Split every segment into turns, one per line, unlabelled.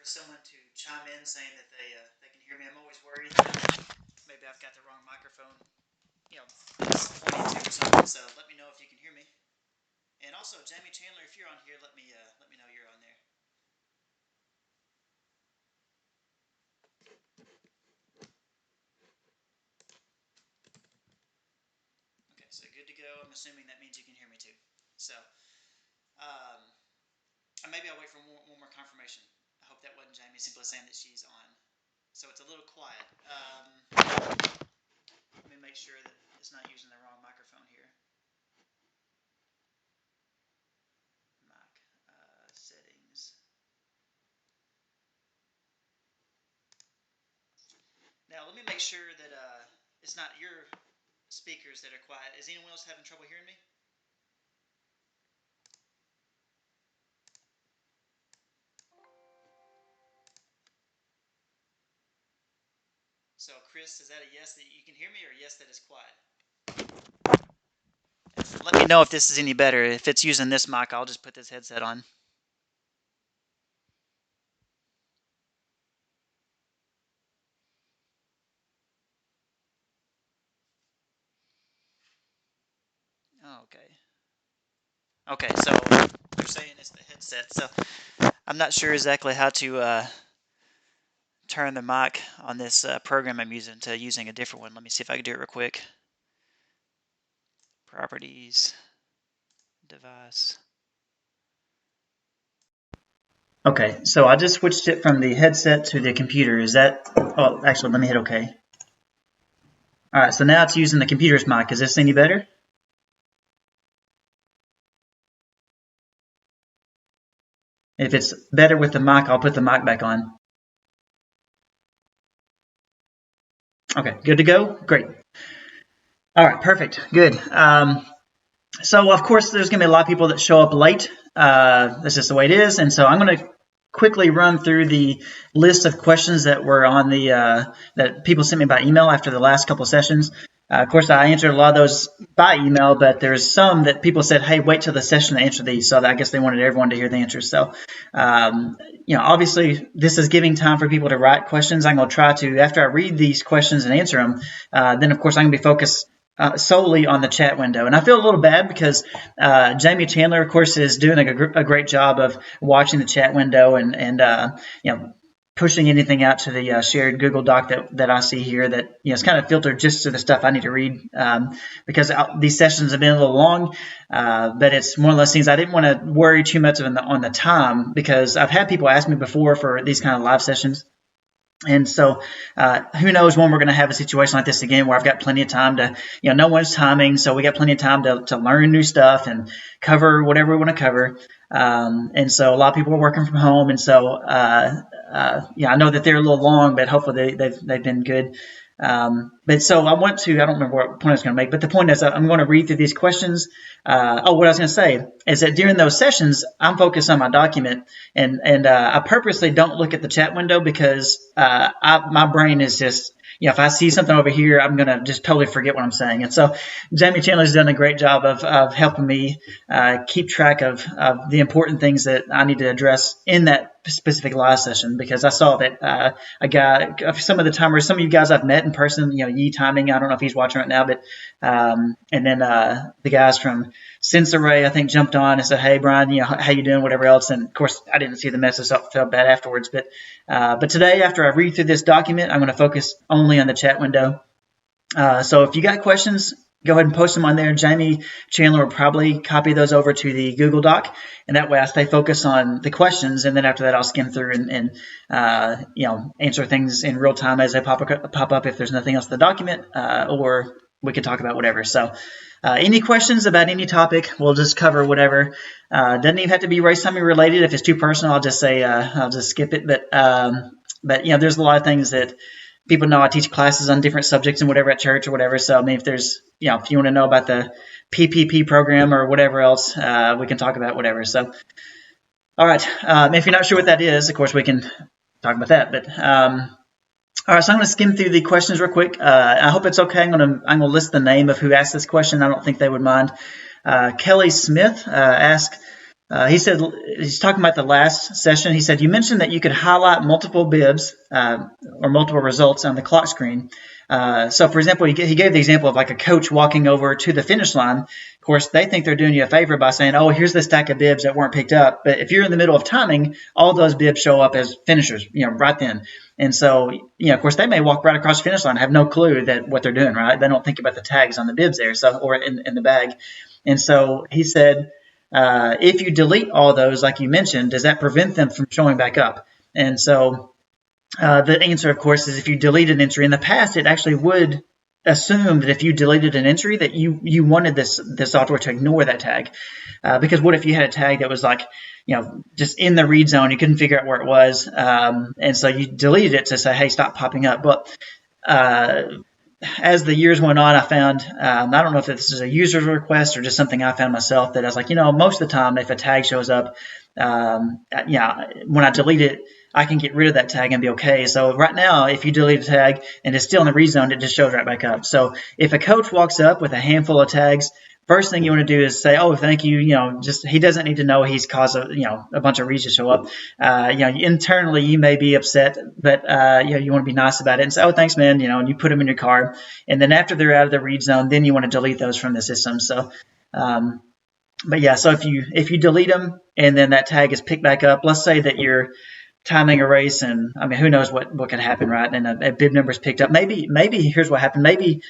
someone to chime in saying that they can hear me. I'm always worried that maybe I've got the wrong microphone, pointing to or something. So let me know if you can hear me. And also, Jamie Chandler, if you're on here, let me know you're on there. Okay, so good to go. I'm assuming that means you can hear me too. So, um, maybe I'll wait for one more confirmation. I hope that wasn't Jamie simply saying that she's on. So it's a little quiet. Let me make sure that it's not using the wrong microphone here. Mic settings. Now let me make sure that it's not your speakers that are quiet. Is anyone else having trouble hearing me? So Chris, is that a yes that you can hear me, or a yes that is quiet? Let me know if this is any better. If it's using this mic, I'll just put this headset on. Oh, okay. Okay, so they're saying it's the headset. So I'm not sure exactly how to turn the mic on this program I'm using to using a different one. Let me see if I can do it real quick. Properties, device. Okay, so I just switched it from the headset to the computer. Is that, oh, actually, let me hit OK. All right, so now it's using the computer's mic. Is this any better? If it's better with the mic, I'll put the mic back on. Okay, good to go? Great. All right, perfect, good. So, of course, there's going to be a lot of people that show up late. That's just the way it is. And so I'm going to quickly run through the list of questions that were on the that people sent me by email after the last couple of sessions. Of course, I answered a lot of those by email, but there's some that people said, hey, wait till the session to answer these. So I guess they wanted everyone to hear the answers. So, obviously, this is giving time for people to write questions. I'm going to try to, after I read these questions and answer them, then, of course, I'm going to be focused solely on the chat window. And I feel a little bad because Jamie Chandler, of course, is doing a great job of watching the chat window and pushing anything out to the shared Google Doc that I see here that is kind of filtered just to the stuff I need to read because these sessions have been a little long, but it's one of those things I didn't want to worry too much on the time because I've had people ask me before for these kind of live sessions. And so who knows when we're going to have a situation like this again where I've got plenty of time to, no one's timing. So we got plenty of time to learn new stuff and cover whatever we want to cover. And so a lot of people are working from home. And so, I know that they're a little long, but hopefully they've been good. But so I don't remember what point I was going to make, but the point is I'm going to read through these questions. What I was going to say is that during those sessions, I'm focused on my document and I purposely don't look at the chat window because, my brain is just, if I see something over here, I'm going to just totally forget what I'm saying. And so Jamie Chandler's done a great job of helping me keep track of the important things that I need to address in that specific live session because I saw that a guy, some of the timers, some of you guys I've met in person, Yi Timing, I don't know if he's watching right now, but and then the guys from SensorRay, I think, jumped on and said, hey, Brian, how you doing, whatever else. And, of course, I didn't see the message, so I felt bad afterwards. But today, after I read through this document, I'm going to focus only on the chat window. So if you got questions, go ahead and post them on there. Jamie Chandler will probably copy those over to the Google Doc, and that way I stay focused on the questions, and then after that I'll skim through and answer things in real time as they pop up if there's nothing else in the document, or we could talk about whatever. So any questions about any topic, we'll just cover whatever. Doesn't even have to be race timing related. If it's too personal, I'll just say I'll just skip it. But there's a lot of things that people know I teach classes on different subjects and whatever at church or whatever. So I mean, if there's if you want to know about the PPP program or whatever else, we can talk about whatever. So all right, if you're not sure what that is, of course we can talk about that. But all right, so I'm going to skim through the questions real quick. I hope it's okay. I'm going to list the name of who asked this question. I don't think they would mind. Kelly Smith asked, He said, he's talking about the last session. He said, you mentioned that you could highlight multiple bibs or multiple results on the clock screen. So, for example, he gave the example of like a coach walking over to the finish line. Of course, they think they're doing you a favor by saying, oh, here's the stack of bibs that weren't picked up. But if you're in the middle of timing, all those bibs show up as finishers, right then. And so, of course, they may walk right across the finish line, have no clue that what they're doing, right? They don't think about the tags on the bibs there, or in the bag. And so he said, if you delete all those, like you mentioned, does that prevent them from showing back up? And so the answer, of course, is if you delete an entry. In the past, it actually would assume that if you deleted an entry that you wanted the software to ignore that tag. Because what if you had a tag that was like, just in the read zone, you couldn't figure out where it was, and so you deleted it to say, hey, stop popping up. But as the years went on, I found, I don't know if this is a user's request or just something I found myself, that I was like, most of the time, if a tag shows up, when I delete it, I can get rid of that tag and be okay. So right now, if you delete a tag and it's still in the read zone, it just shows right back up. So if a coach walks up with a handful of tags, first thing you want to do is say, oh, thank you. He doesn't need to know he's caused a bunch of reads to show up. Internally you may be upset, but you want to be nice about it and say, oh, thanks, man. And you put them in your car. And then after they're out of the read zone, then you want to delete those from the system. So, but yeah, so if you delete them and then that tag is picked back up, let's say that you're timing a race, and I mean, who knows what could happen, right? And a bib number is picked up. Maybe here's what happened. Maybe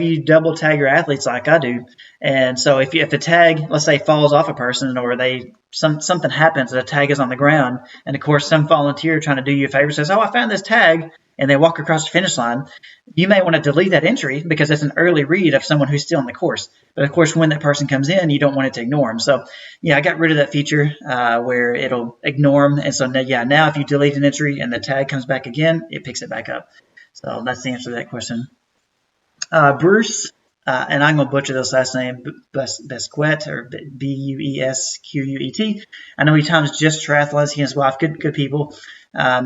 you double tag your athletes like I do, and so if a tag, let's say, falls off a person, or something happens, the tag is on the ground, and of course some volunteer trying to do you a favor says, oh, I found this tag, and they walk across the finish line, you may want to delete that entry because it's an early read of someone who's still in the course. But of course, when that person comes in, you don't want it to ignore them. So yeah, I got rid of that feature where it'll ignore them. And so now if you delete an entry and the tag comes back again, it picks it back up. So that's the answer to that question. Bruce, and I'm going to butcher this last name, Besquet, or Busquet. I know he times just triathlons, he and his wife, good people.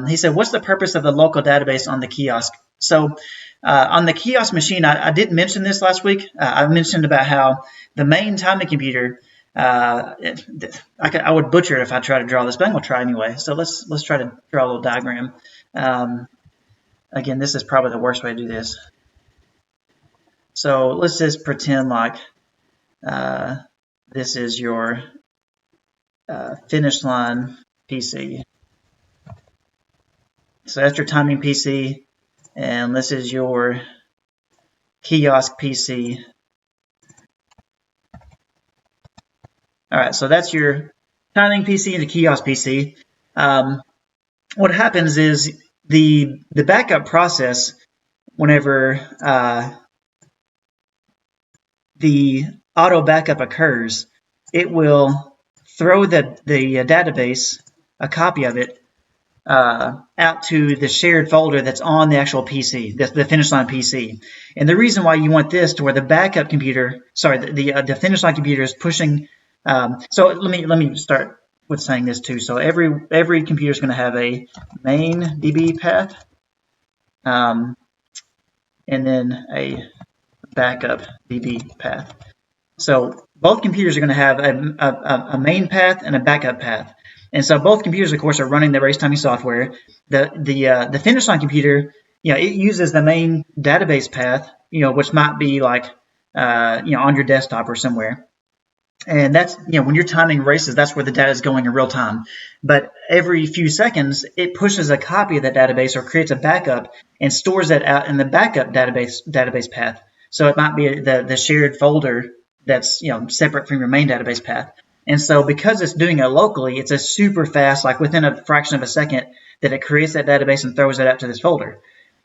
He said, what's the purpose of the local database on the kiosk? So on the kiosk machine, I didn't mention this last week. I mentioned about how the main timing computer, I would butcher it if I try to draw this, but I'm going to try anyway. So let's try to draw a little diagram. Again, this is probably the worst way to do this. So let's just pretend like this is your finish line PC. So that's your timing PC, and this is your kiosk PC. All right, so that's your timing PC and the kiosk PC. What happens is the backup process, whenever the auto backup occurs, it will throw the database, a copy of it, out to the shared folder that's on the actual PC, the finish line PC. And the reason why you want this to where the backup computer, the finish line computer is pushing. So let me start with saying this too. So every computer is going to have a main DB path, and then a backup DB path. So both computers are going to have a main path and a backup path. And so both computers, of course, are running the race timing software. The finish line computer, it uses the main database path, which might be like, on your desktop or somewhere. And that's, when you're timing races, that's where the data is going in real time. But every few seconds, it pushes a copy of that database or creates a backup and stores that out in the backup database path. So it might be the shared folder that's, separate from your main database path. And so because it's doing it locally, it's a super fast, like within a fraction of a second, that it creates that database and throws it out to this folder.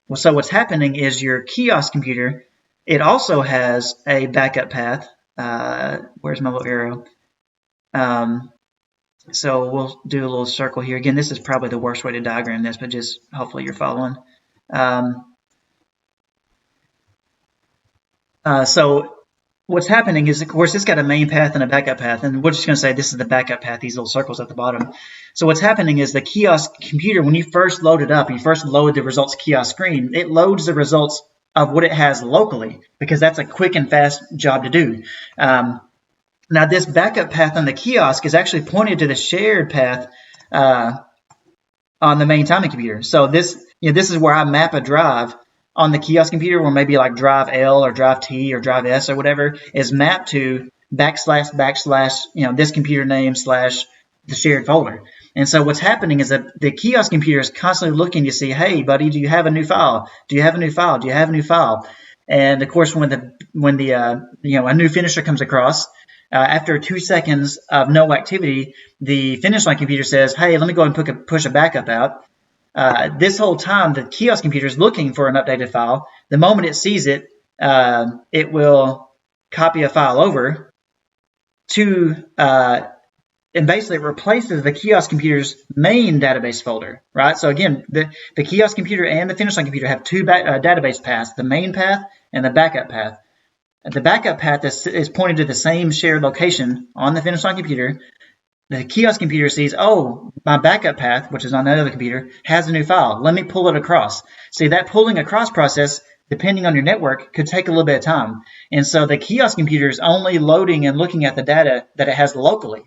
Well, so what's happening is your kiosk computer, it also has a backup path. Where's my little arrow? So we'll do a little circle here. Again, this is probably the worst way to diagram this, but just hopefully you're following. So what's happening is, of course, it's got a main path and a backup path, and we're just going to say this is the backup path, these little circles at the bottom. So what's happening is the kiosk computer, when you first load it up, you first load the results kiosk screen, it loads the results of what it has locally, because that's a quick and fast job to do. Now, this backup path on the kiosk is actually pointed to the shared path on the main timing computer. So this is where I map a drive on the kiosk computer, where maybe like drive L or drive T or drive S or whatever is mapped to // this computer name / the shared folder. And so what's happening is that the kiosk computer is constantly looking to see, hey, buddy, do you have a new file? Do you have a new file? Do you have a new file? And of course, when a new finisher comes across, after 2 seconds of no activity, the finish line computer says, hey, let me go and push a backup out. This whole time, the kiosk computer is looking for an updated file. The moment it sees it, it will copy a file over to and basically it replaces the kiosk computer's main database folder, right? So again, the kiosk computer and the finish line computer have two database paths, the main path and the backup path. The backup path is pointed to the same shared location on the finish line computer. The kiosk computer sees, oh, my backup path, which is on that other computer, has a new file. Let me pull it across. See, that pulling across process, depending on your network, could take a little bit of time. And so the kiosk computer is only loading and looking at the data that it has locally.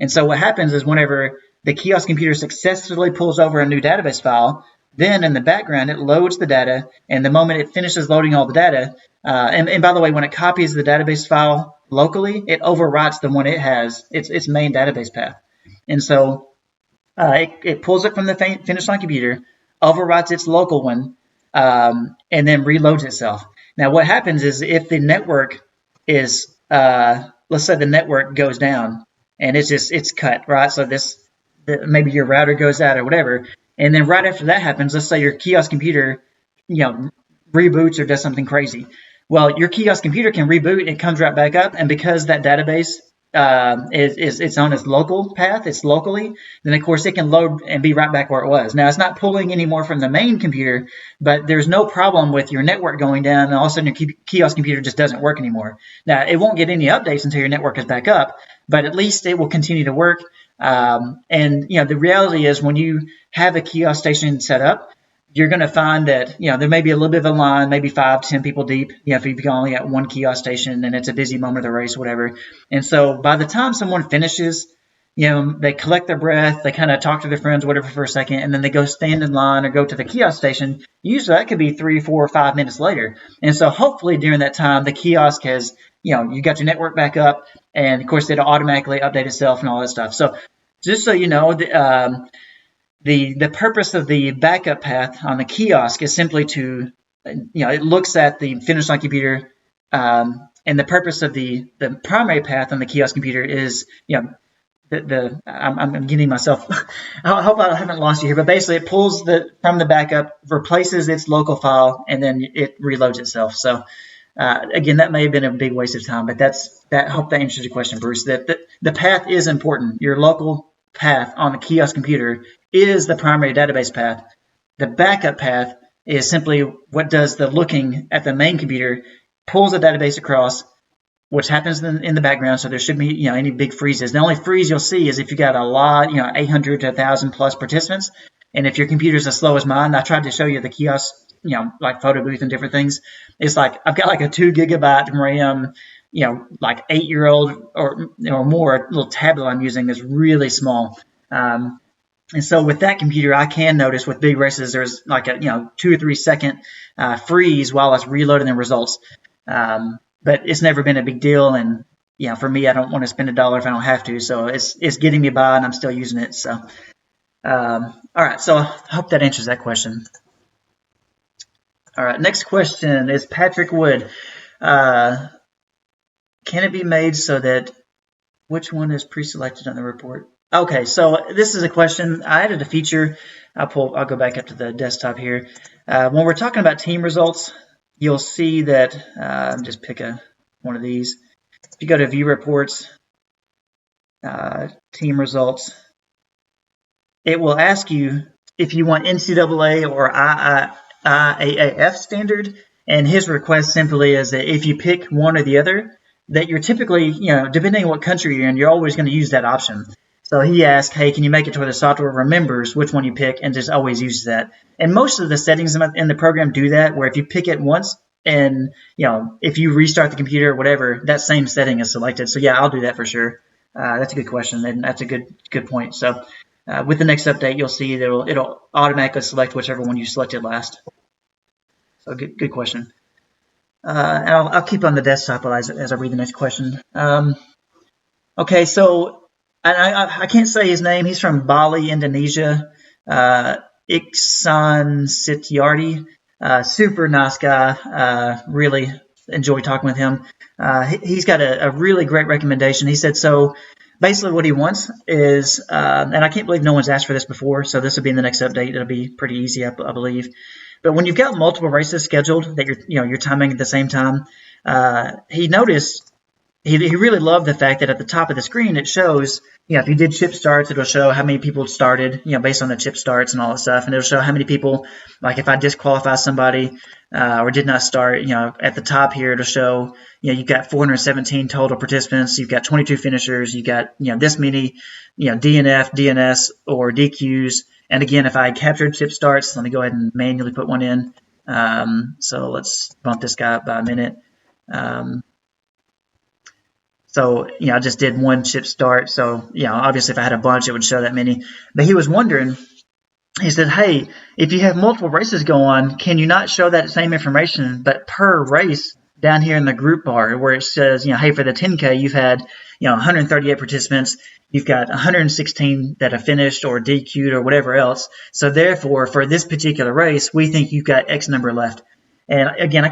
And so what happens is whenever the kiosk computer successfully pulls over a new database file, then in the background, it loads the data. And the moment it finishes loading all the data, and by the way, when it copies the database file locally, it overwrites the one it has, its main database path. And so it pulls it from the finish line computer, overwrites its local one, and then reloads itself. Now, what happens is if the network is, let's say the network goes down and it's cut, right? So maybe your router goes out or whatever. And then right after that happens, let's say your kiosk computer, reboots or does something crazy. Well, your kiosk computer can reboot, it comes right back up, and because that database it's on its local path, it's locally, then of course it can load and be right back where it was. Now, it's not pulling any more from the main computer, but there's no problem with your network going down and all of a sudden your kiosk computer just doesn't work anymore. Now, it won't get any updates until your network is back up, but at least it will continue to work. And the reality is when you have a kiosk station set up, you're going to find that, there may be a little bit of a line, maybe 5 to 10 people deep, if you've only got one kiosk station and it's a busy moment of the race, whatever. And so by the time someone finishes, they collect their breath, they kind of talk to their friends, whatever, for a second, and then they go stand in line or go to the kiosk station. Usually that could be 3, 4, or 5 minutes later. And so hopefully during that time, the kiosk has, you got your network back up, and of course it'll automatically update itself and all that stuff. So just so you know, the purpose of the backup path on the kiosk is simply to, it looks at the finish line computer, and the purpose of the primary path on the kiosk computer is, I'm getting myself, I hope I haven't lost you here, but basically it pulls from the backup, replaces its local file, and then it reloads itself. So again, that may have been a big waste of time, but I hope that answers your question, Bruce. That the path is important. Your local path on the kiosk computer is the primary database path. The backup path is simply what does the looking at the main computer, pulls the database across, which happens in the background, so there shouldn't be any big freezes. The only freeze you'll see is if you got a lot, 800 to 1,000 plus participants, and if your computer's as slow as mine. I tried to show you the kiosk, like photo booth and different things. It's like I've got like a 2 gigabyte RAM, like 8-year-old or more little tablet I'm using is really small. And so with that computer, I can notice with big races, there's like a 2 or 3 second freeze while it's reloading the results. But it's never been a big deal, and for me, I don't want to spend $1 if I don't have to. So it's getting me by, and I'm still using it. So all right, so I hope that answers that question. All right, next question is Patrick Wood. Can it be made so that which one is pre-selected on the report? Okay, so this is a question. I added a feature. I'll go back up to the desktop here. When we're talking about team results, you'll see that, just pick one of these. If you go to View Reports, Team Results, it will ask you if you want NCAA or IAAF standard, and his request simply is that if you pick one or the other, that you're typically, depending on what country you're in, you're always going to use that option. So he asked, hey, can you make it to where the software remembers which one you pick and just always uses that? And most of the settings in the program do that, where if you pick it once, and if you restart the computer or whatever, that same setting is selected. So yeah, I'll do that for sure. That's a good question, and that's a good point. So with the next update, you'll see that it'll automatically select whichever one you selected last. So good question. And I'll keep on the desktop as I read the next question. Okay, so and I can't say his name. He's from Bali, Indonesia. Iksan Sityardi, super nice guy. Really enjoy talking with him. He's got a really great recommendation. He said, so basically what he wants is, and I can't believe no one's asked for this before, so this will be in the next update. It'll be pretty easy, I believe. But when you've got multiple races scheduled that you're timing at the same time, he noticed he really loved the fact that at the top of the screen it shows, if you did chip starts, it'll show how many people started, based on the chip starts and all that stuff, and it'll show how many people, like if I disqualify somebody or did not start, at the top here it'll show, you've got 417 total participants, you've got 22 finishers, you've got this many, DNF, DNS, or DQs. And again, if I captured chip starts, let me go ahead and manually put one in. So let's bump this guy up by a minute. So, I just did one chip start. So, obviously if I had a bunch, it would show that many. But he was wondering, he said, hey, if you have multiple races go on, can you not show that same information, but per race down here in the group bar where it says, hey, for the 10K, you've had, 138 participants. You've got 116 that have finished or DQ'd or whatever else. So therefore, for this particular race, we think you've got X number left. And again, I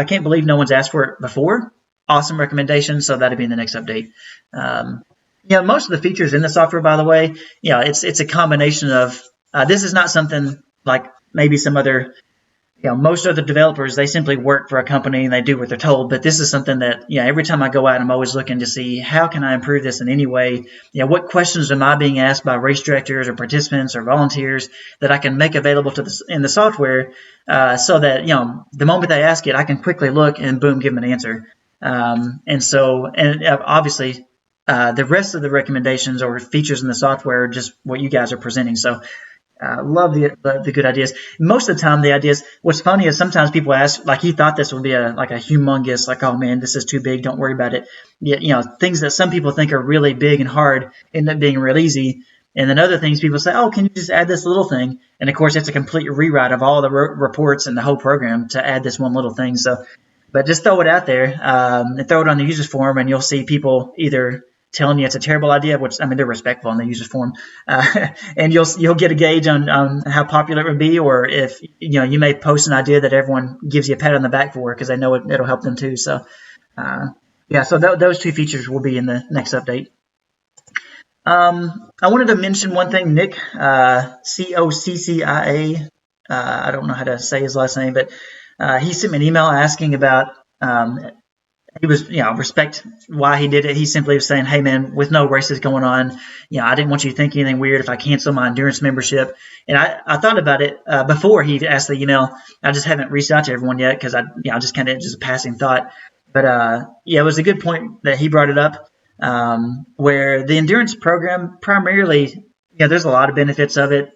can't believe no one's asked for it before. Awesome recommendation. So that'll be in the next update. Most of the features in the software, by the way, it's a combination of, this is not something like maybe some other, most other developers, they simply work for a company and they do what they're told. But this is something that, every time I go out, I'm always looking to see how can I improve this in any way? What questions am I being asked by race directors or participants or volunteers that I can make available in the software so that, the moment they ask it, I can quickly look and boom, give them an answer. And obviously, the rest of the recommendations or features in the software are just what you guys are presenting. So love the good ideas. Most of the time, the ideas, what's funny is sometimes people ask, like, he thought this would be a humongous, like, oh man, this is too big, don't worry about it. Things that some people think are really big and hard end up being real easy. And then other things people say, oh, can you just add this little thing? And of course, it's a complete rewrite of all the reports and the whole program to add this one little thing. So, but just throw it out there and throw it on the users forum, and you'll see people either telling you it's a terrible idea, which, I mean, they're respectful on the users forum, and you'll get a gauge on how popular it would be, or if you may post an idea that everyone gives you a pat on the back for because they know it'll help them too. So so those two features will be in the next update. I wanted to mention one thing, Nick, Coccia. I don't know how to say his last name, but he sent me an email asking about. He was, respect why he did it. He simply was saying, hey, man, with no races going on, I didn't want you to think anything weird if I cancel my endurance membership. And I thought about it before he asked the email. I just haven't reached out to everyone yet because I just kind of just a passing thought. But, it was a good point that he brought it up where the endurance program primarily, there's a lot of benefits of it,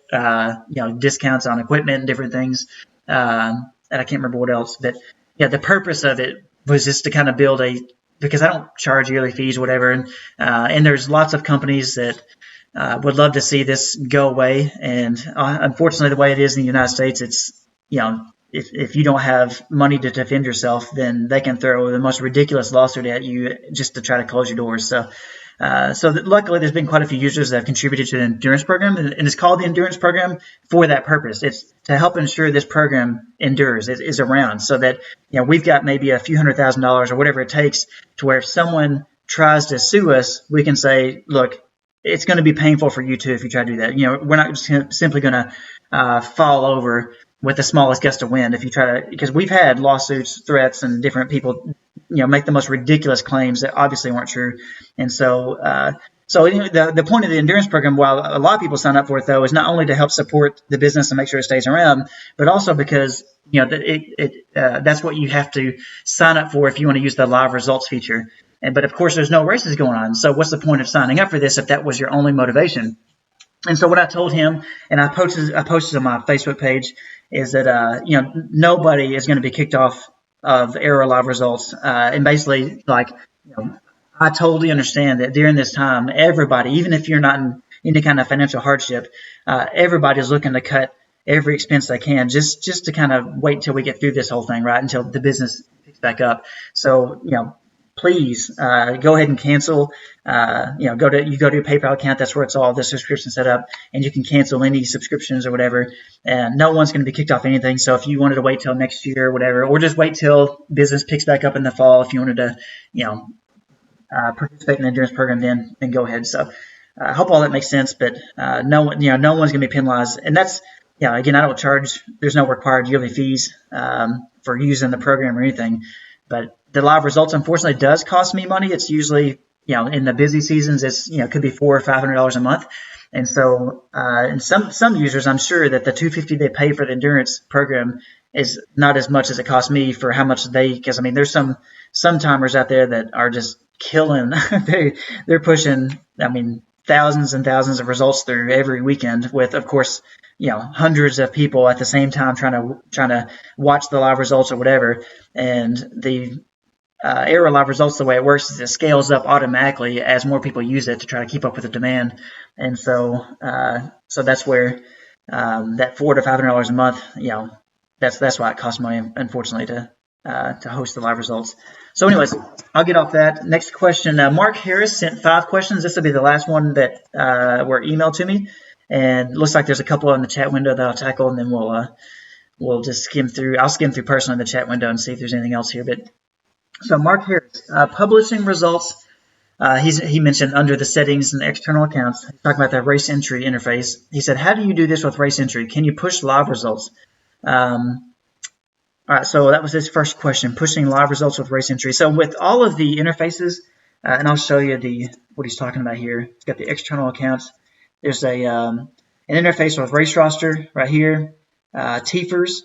discounts on equipment and different things. And I can't remember what else. But, the purpose of it was just to kind of build because I don't charge yearly fees, whatever. And there's lots of companies that would love to see this go away. And unfortunately, the way it is in the United States, it's, if you don't have money to defend yourself, then they can throw the most ridiculous lawsuit at you just to try to close your doors. So luckily, there's been quite a few users that have contributed to the endurance program, and it's called the endurance program for that purpose. It's to help ensure this program endures, is around, so that we've got maybe a few $100,000 or whatever it takes to where if someone tries to sue us, we can say, look, it's going to be painful for you too if you try to do that. We're not just simply going to fall over with the smallest gust of wind if you try to, because we've had lawsuits, threats, and different people make the most ridiculous claims that obviously weren't true. And so the point of the endurance program, while a lot of people sign up for it, though, is not only to help support the business and make sure it stays around, but also because that's what you have to sign up for if you want to use the live results feature. But of course, there's no races going on. So what's the point of signing up for this if that was your only motivation? And so what I told him, and I posted on my Facebook page, is that nobody is going to be kicked off of error live results, and basically like, I totally understand that during this time, everybody, even if you're not in any kind of financial hardship, everybody's looking to cut every expense they can, just to kind of wait till we get through this whole thing, right? Until the business picks back up. So, please go ahead and cancel. Go to your PayPal account. That's where it's all the subscription set up, and you can cancel any subscriptions or whatever. And no one's going to be kicked off anything. So if you wanted to wait till next year or whatever, or just wait till business picks back up in the fall, if you wanted to, participate in the endurance program, then go ahead. So I hope all that makes sense. But no one's going to be penalized, and that's again, I don't charge. There's no required yearly fees for using the program or anything. But the live results, unfortunately, does cost me money. It's usually, in the busy seasons, it's, could be $400 or $500 a month. And so, and some users, I'm sure that the $250 they pay for the endurance program is not as much as it costs me for how much because there's some timers out there that are just killing. They're pushing, thousands and thousands of results through every weekend with, of course, hundreds of people at the same time trying to watch the live results or whatever. And the error live results, the way it works is it scales up automatically as more people use it to try to keep up with the demand. And so that's where that $400 to $500 a month, that's why it costs money, unfortunately, to host the live results. So anyways, I'll get off that. Next question. Mark Harris sent 5 questions. This will be the last one that were emailed to me. And it looks like there's a couple in the chat window that I'll tackle, and then we'll just skim through. I'll skim through personally in the chat window and see if there's anything else here. But so Mark Harris, publishing results. He mentioned under the settings and the external accounts, he's talking about that race entry interface. He said, how do you do this with race entry? Can you push live results? All right, so that was his first question, pushing live results with race entry. So with all of the interfaces, and I'll show you what he's talking about here. He's got the external accounts. There's an interface with race roster right here, TFRs.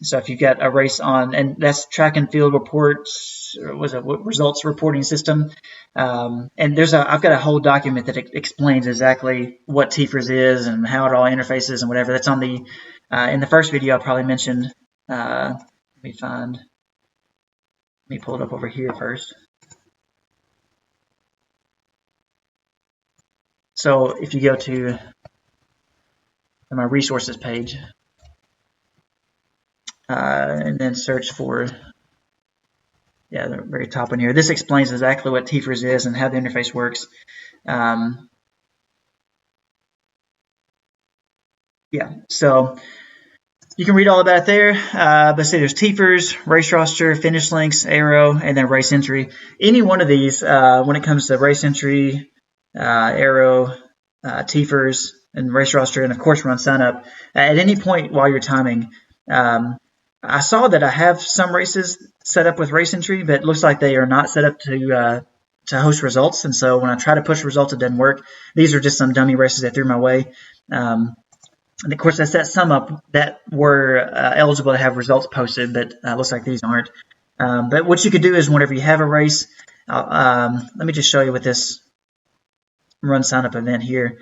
So if you've got a race on, and that's track and field reports, results reporting system. And I've got a whole document that explains exactly what TFRs is and how it all interfaces and whatever. That's on in the first video I probably mentioned. Let me pull it up over here first. So if you go to my resources page, and then search for, the very top in here. This explains exactly what TFRs is and how the interface works. So you can read all about it there. But say there's TFRs, race roster, finish links, arrow, and then race entry. Any one of these, when it comes to race entry, arrow, TFRs, and race roster, and of course run sign up, at any point while you're timing, I saw that I have some races set up with race entry, but it looks like they are not set up to host results. And so when I try to push results, it doesn't work. These are just some dummy races that threw my way. And of course, I set some up that were eligible to have results posted, but looks like these aren't. But what you could do is whenever you have a race, let me just show you with this run sign up event here.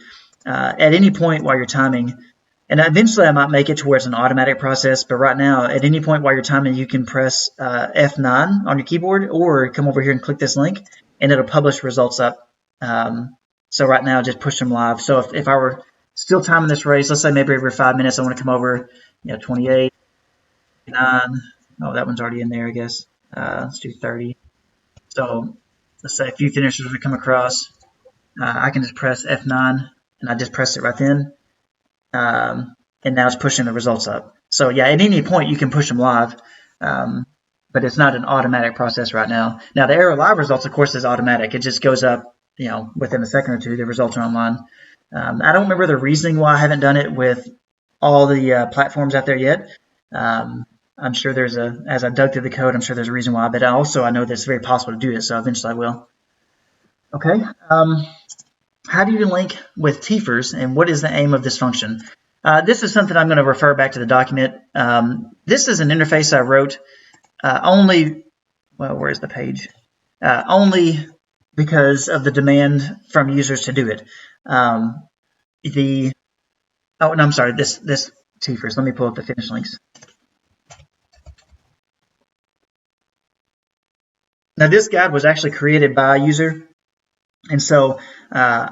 At any point while you're timing, and eventually I might make it to where it's an automatic process, but right now, at any point while you're timing, you can press F9 on your keyboard or come over here and click this link, and it'll publish results up. So right now, just push them live. So if I were still timing this race, let's say maybe every 5 minutes I want to come over, 28, 9. Oh, that one's already in there, I guess. Let's do 30. So let's say a few finishers we come across. I can just press F9, and I just press it right then. And now it's pushing the results up. So yeah, at any point you can push them live, but it's not an automatic process right now. Now the error live results, of course, is automatic. It just goes up, within a second or two. The results are online. I don't remember the reasoning why I haven't done it with all the platforms out there yet. I'm sure as I dug through the code, I'm sure there's a reason why. But also I know that it's very possible to do it, so eventually I will. Okay. How do you link with TFRs, and what is the aim of this function? This is something I'm going to refer back to the document. This is an interface I wrote only, well, where's the page? Only because of the demand from users to do it. Oh, no, I'm sorry, this TFRs. Let me pull up the finish links. Now, this guide was actually created by a user, and so I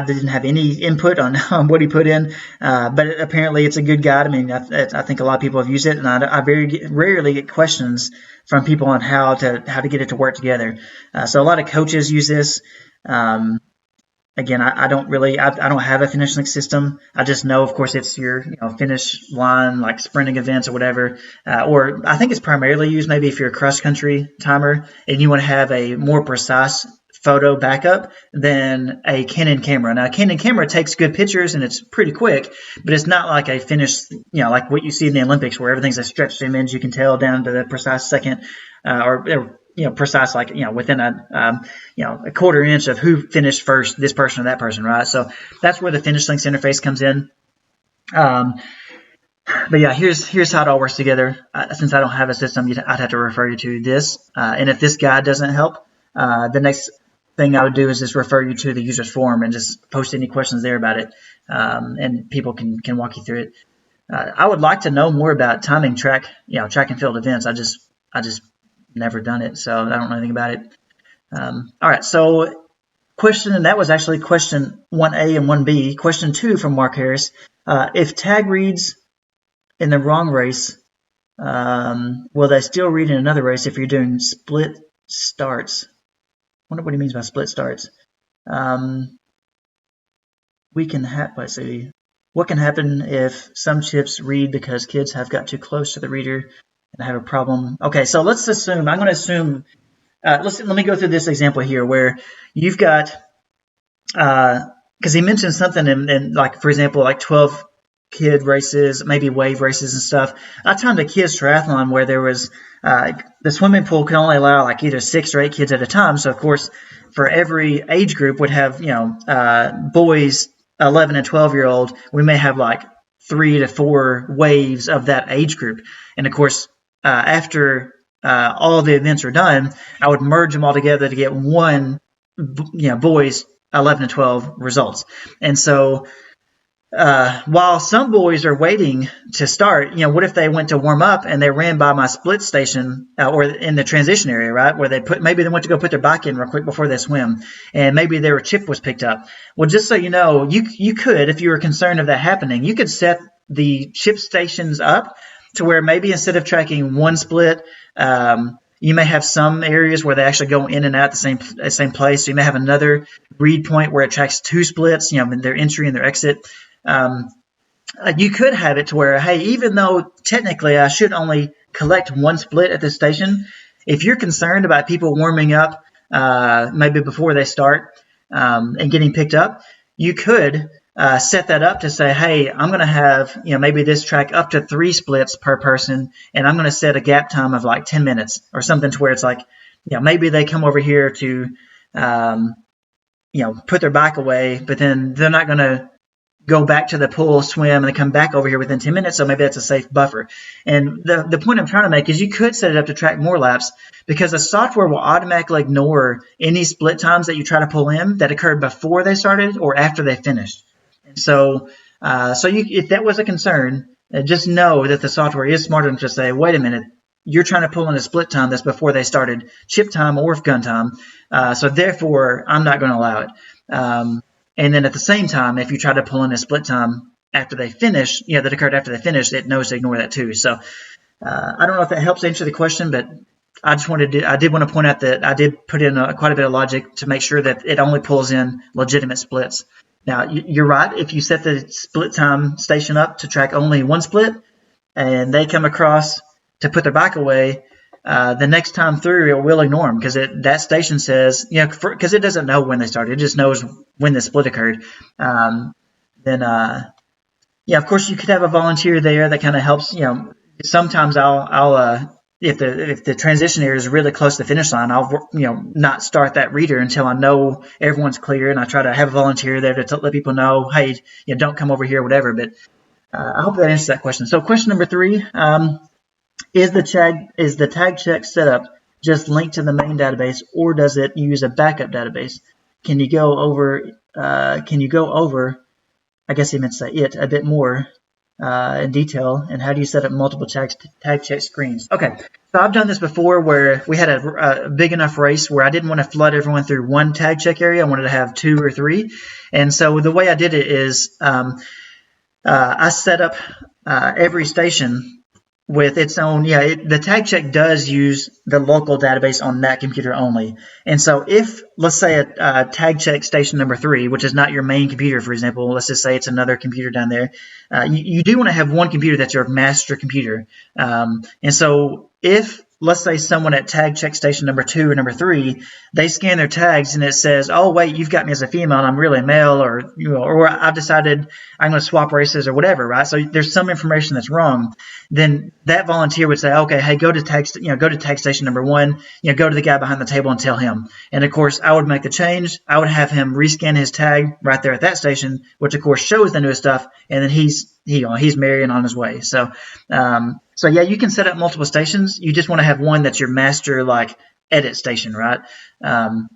didn't have any input on what he put in, but apparently it's a good guide. I mean, I think a lot of people have used it, and I very rarely get questions from people on how to get it to work together. So a lot of coaches use this. Again, I don't really, I don't have a finish link system. I just know, of course, it's your finish line, like sprinting events or whatever. Or I think it's primarily used maybe if you're a cross country timer and you want to have a more precise photo backup than a Canon camera. Now, a Canon camera takes good pictures and it's pretty quick, but it's not like a finish, like what you see in the Olympics where everything's a stretched image. You can tell down to the precise second, or precise, like, within a quarter inch of who finished first, this person or that person, right? So that's where the finish links interface comes in. But yeah, here's how it all works together. Since I don't have a system, I'd have to refer you to this. And if this guide doesn't help, the next thing I would do is just refer you to the user's forum and just post any questions there about it, and people can walk you through it. I would like to know more about timing track and field events. I just never done it, so I don't know anything about it. All right, so and that was actually question 1A and 1B. Question 2 from Mark Harris. If tag reads in the wrong race, will they still read in another race if you're doing split starts? I wonder what he means by split starts. Let's see. What can happen if some chips read because kids have got too close to the reader and have a problem? Okay, so let's assume, I'm going to assume, let me go through this example here where you've got, because he mentioned something in like, for example, like 12 kid races, maybe wave races and stuff. I timed a kids triathlon where there was, the swimming pool could only allow like either 6 or 8 kids at a time. So of course, for every age group would have, boys 11 and 12-year-old, we may have like 3 to 4 waves of that age group. And of course, after all the events are done, I would merge them all together to get one, boys 11 and 12 results. And so while some boys are waiting to start, what if they went to warm up and they ran by my split station or in the transition area, right? Where maybe they went to go put their bike in real quick before they swim, and maybe their chip was picked up. Well, just so you know, you could, if you were concerned of that happening, you could set the chip stations up to where maybe instead of tracking one split, you may have some areas where they actually go in and out the same place. So you may have another read point where it tracks 2 splits, their entry and their exit. You could have it to where, hey, even though technically I should only collect 1 split at this station, if you're concerned about people warming up maybe before they start and getting picked up, you could set that up to say, hey, I'm going to have maybe this track up to 3 splits per person, and I'm going to set a gap time of like 10 minutes or something to where it's like, maybe they come over here to put their bike away, but then they're not going to go back to the pool, swim, and then come back over here within 10 minutes. So maybe that's a safe buffer. And the point I'm trying to make is you could set it up to track more laps, because the software will automatically ignore any split times that you try to pull in that occurred before they started or after they finished. And so, if that was a concern, just know that the software is smart enough to say, wait a minute, you're trying to pull in a split time that's before they started chip time or gun time. So therefore, I'm not going to allow it. And then at the same time, if you try to pull in a split time after they finish, that occurred after they finished, it knows to ignore that too. So I don't know if that helps answer the question, but I did want to point out that I did put in quite a bit of logic to make sure that it only pulls in legitimate splits. Now, you're right. If you set the split time station up to track only 1 split and they come across to put their bike away, the next time through, it will ignore them because that station says, because it doesn't know when they started. It just knows when the split occurred. Then, of course, you could have a volunteer there that kind of helps. Sometimes I'll if the transition area is really close to the finish line, I'll not start that reader until I know everyone's clear, and I try to have a volunteer there to let people know, hey, don't come over here, whatever. But I hope that answers that question. So question number 3. Is the tag check setup just linked to the main database, or does it use a backup database? Can you go over? I guess he meant to say it a bit more in detail. And how do you set up multiple tag check screens? Okay, So I've done this before where we had a big enough race where I didn't want to flood everyone through one tag check area. I wanted to have 2 or 3. And so the way I did it is I set up every station with its own, the tag check does use the local database on that computer only. And so if, let's say a tag check station number 3, which is not your main computer, for example, let's just say it's another computer down there, you do want to have one computer that's your master computer. And so if, let's say someone at tag check station number 2 or number 3, they scan their tags and it says, oh, wait, you've got me as a female and I'm really a male, or I've decided I'm going to swap races or whatever, right? So there's some information that's wrong. Then that volunteer would say, okay, hey, go to tag station number 1, go to the guy behind the table and tell him. And of course, I would make the change. I would have him rescan his tag right there at that station, which of course shows the newest stuff, and then he's married and on his way. So yeah, you can set up multiple stations. You just want to have one that's your master edit station, right? Now,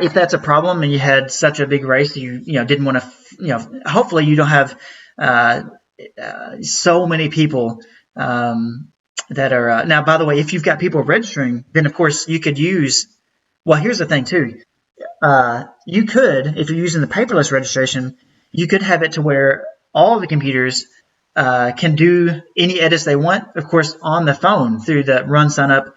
if that's a problem and you had such a big race, you didn't want to, hopefully you don't have so many people that are. Now, by the way, if you've got people registering, then of course you could use. Well, here's the thing too. You could, if you're using the paperless registration, you could have it to where all of the computers can do any edits they want, of course, on the phone through the Run Sign Up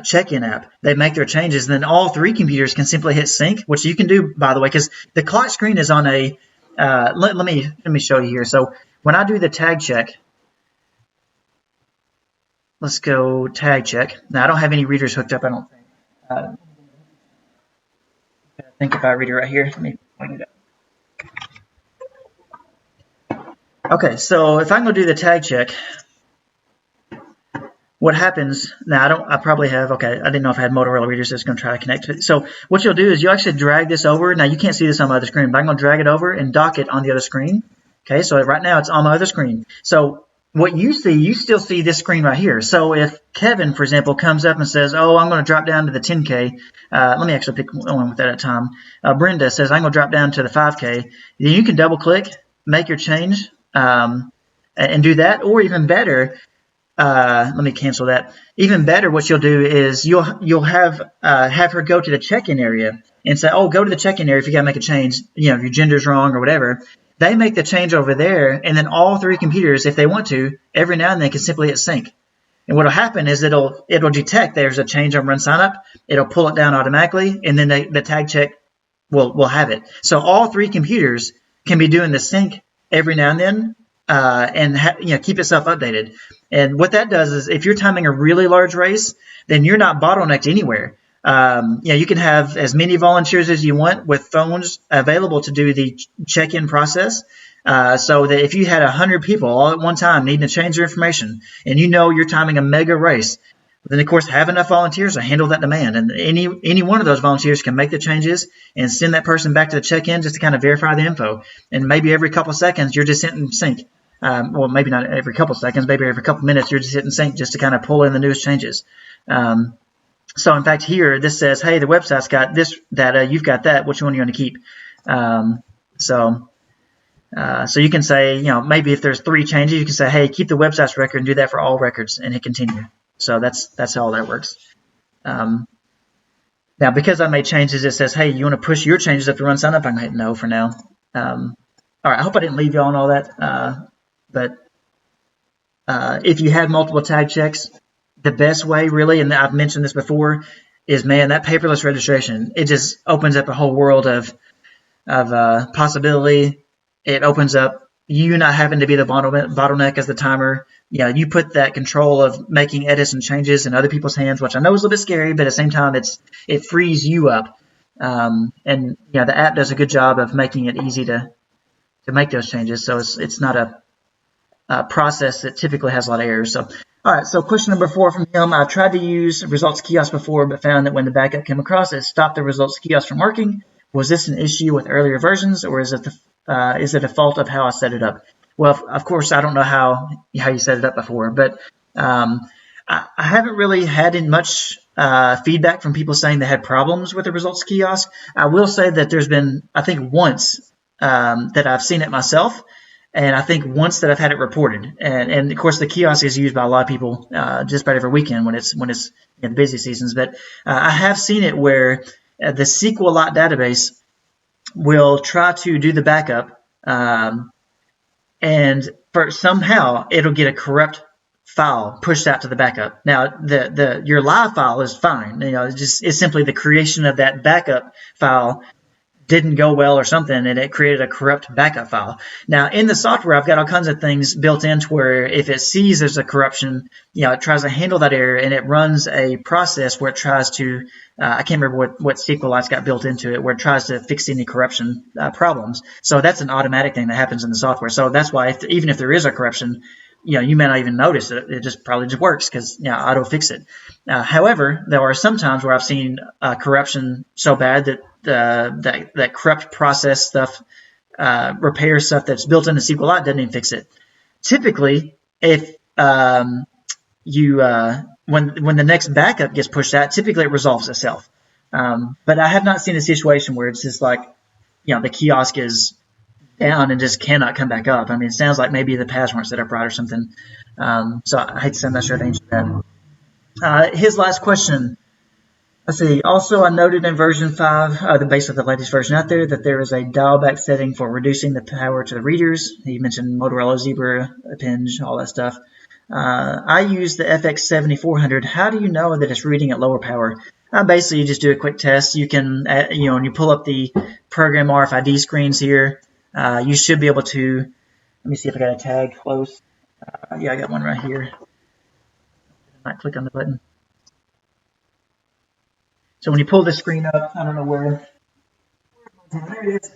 check-in app. They make their changes, and then all 3 computers can simply hit sync, which you can do, by the way, because the clock screen is on a. Let me show you here. So when I do the tag check, let's go tag check. Now I don't have any readers hooked up. I don't think. I think if I read it right here, let me point it up. Okay, so if I'm going to do the tag check, what happens now? I probably have. Okay, I didn't know if I had Motorola readers that's going to try to connect to it. So what you'll do is you actually drag this over. Now you can't see this on my other screen, but I'm going to drag it over and dock it on the other screen. Okay, so right now it's on my other screen. So what you see, you still see this screen right here. So if Kevin, for example, comes up and says, "Oh, I'm going to drop down to the 10K," let me actually pick one with that at a time. Brenda says, "I'm going to drop down to the 5K." Then you can double click, make your change. And do that, or even better, let me cancel that. Even better, what you'll do is you'll have her go to the check-in area and say, "Oh, go to the check-in area if you got to make a change. If your gender's wrong or whatever." They make the change over there, and then all 3 computers, if they want to, every now and then can simply hit sync. And what'll happen is it'll detect there's a change on Run Sign Up. It'll pull it down automatically, and then the tag check will have it. So all 3 computers can be doing the sync every now and then, and keep itself updated. And what that does is, if you're timing a really large race, then you're not bottlenecked anywhere. You can have as many volunteers as you want with phones available to do the check-in process. So that if you had 100 people all at one time needing to change their information, and you're timing a mega race, then of course have enough volunteers to handle that demand, and any one of those volunteers can make the changes and send that person back to the check-in just to kind of verify the info. And maybe every couple of seconds you're just hitting sync. Well, maybe not every couple of seconds, maybe every couple of minutes you're just hitting sync just to kind of pull in the newest changes. So in fact here this says, hey, the website's got this data, you've got that, which one are you going to keep? So you can say, maybe if there's 3 changes, you can say, hey, keep the website's record and do that for all records and hit continue. So that's how that works. Now, because I made changes, it says, hey, you want to push your changes up to Run Sign Up? I'm going to hit no for now. All right, I hope I didn't leave you on all that. But if you had multiple tag checks, the best way really, and I've mentioned this before, is, man, that paperless registration. It just opens up a whole world of possibility. It opens up you not having to be the bottleneck as the timer. You put that control of making edits and changes in other people's hands, which I know is a little bit scary, but at the same time, it frees you up. And the app does a good job of making it easy to make those changes. So it's not a process that typically has a lot of errors. So, all right. So question number 4 from him. I tried to use results kiosk before, but found that when the backup came across, it stopped the results kiosk from working. Was this an issue with earlier versions, or is it a fault of how I set it up? Well, of course, I don't know how you set it up before, but I haven't really had much feedback from people saying they had problems with the results kiosk. I will say that there's been, I think, once that I've seen it myself, And I think once that I've had it reported, and of course the kiosk is used by a lot of people just about every weekend when it's in the busy seasons. But I have seen it where the SQLite database will try to do the backup, and for somehow it'll get a corrupt file pushed out to the backup. Now your live file is fine. It's simply the creation of that backup file didn't go well or something, and it created a corrupt backup file. Now, in the software, I've got all kinds of things built in to where if it sees there's a corruption, it tries to handle that error, and it runs a process where it tries to, I can't remember what SQLite's got built into it, where it tries to fix any corruption problems. So that's an automatic thing that happens in the software. So that's why even if there is a corruption, you may not even notice it. It probably just works because auto fix it. However, there are some times where I've seen corruption so bad that that corrupt process stuff, repair stuff that's built into SQLite doesn't even fix it. Typically, if when the next backup gets pushed out, typically it resolves itself. But I have not seen a situation where it's just like, the kiosk is down and just cannot come back up. I mean, it sounds like maybe the paths weren't set up right or something. So I hate to say I'm not sure to answer that. His last question. Let's see. Also, I noted in version 5, the base of the latest version out there, that there is a dial-back setting for reducing the power to the readers. He mentioned Motorola Zebra, Append, all that stuff. I use the FX7400. How do you know that it's reading at lower power? Basically, you just do a quick test. You can, when you pull up the program RFID screens here, you should be able to, let me see if I got a tag close. Yeah, I got one right here. I might click on the button. So when you pull the screen up, I don't know where. There it is.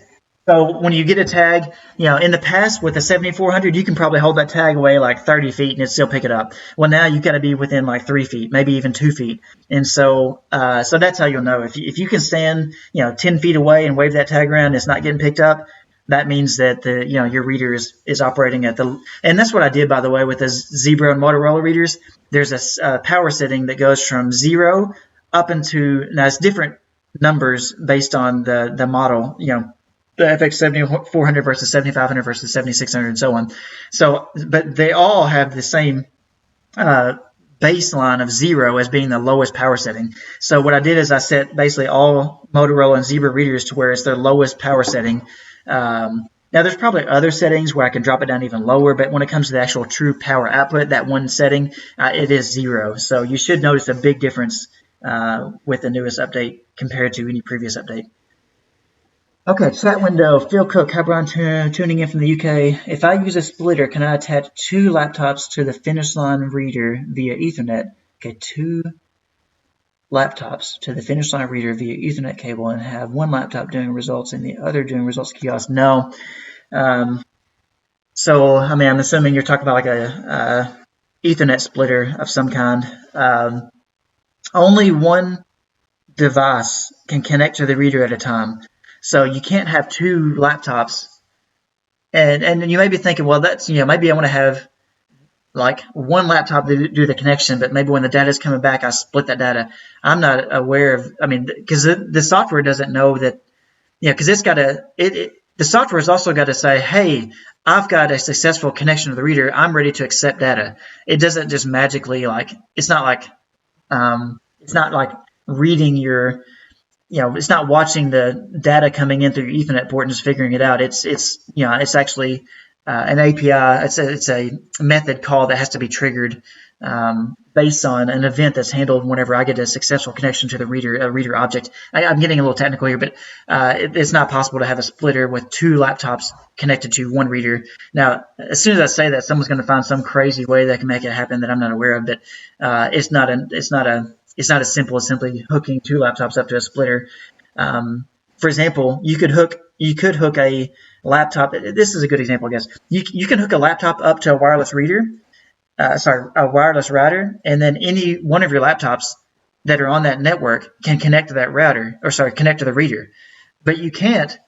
So when you get a tag, in the past with the 7400, you can probably hold that tag away like 30 feet and it'd still pick it up. Well, now you've got to be within like 3 feet, maybe even 2 feet. And so that's how you'll know. If you can stand, 10 feet away and wave that tag around, and it's not getting picked up, that means that your reader is operating at and that's what I did, by the way, with the Zebra and Motorola readers. There's a power setting that goes from 0 up into, now it's different numbers based on the model, the FX7400 versus 7500 versus 7600 and so on. So, but they all have the same baseline of 0 as being the lowest power setting. So what I did is I set basically all Motorola and Zebra readers to where it's their lowest power setting. Now, there's probably other settings where I can drop it down even lower, but when it comes to the actual true power output, that one setting, it is 0. So you should notice a big difference with the newest update compared to any previous update. Okay, chat window. Phil Cook, hi Brian, tuning in from the UK. If I use a splitter, can I attach 2 laptops to the finish line reader via Ethernet? Okay, 2 laptops to the finish line reader via Ethernet cable and have one laptop doing results and the other doing results kiosk. No. So, I mean, I'm assuming you're talking about like a Ethernet splitter of some kind. Only one device can connect to the reader at a time. So you can't have 2 laptops. And you may be thinking, well, that's, maybe I want to have like one laptop to do the connection, but maybe when the data is coming back, I split that data. I'm not aware of, because the software doesn't know that, because it's got the software has also got to say, hey, I've got a successful connection to the reader. I'm ready to accept data. It doesn't just magically it's not like reading your, it's not watching the data coming in through your Ethernet port and just figuring it out. It's actually an API. It's a method call that has to be triggered based on an event that's handled whenever I get a successful connection to the reader object. I'm getting a little technical here, but it's not possible to have a splitter with 2 laptops connected to one reader. Now, as soon as I say that, someone's going to find some crazy way that can make it happen that I'm not aware of. But it's not as simple as simply hooking 2 laptops up to a splitter. For example, you could hook a laptop. This is a good example, I guess. You can hook a laptop up to a wireless reader. A wireless router, and then any one of your laptops that are on that network can connect to that router, connect to the reader. But you can't.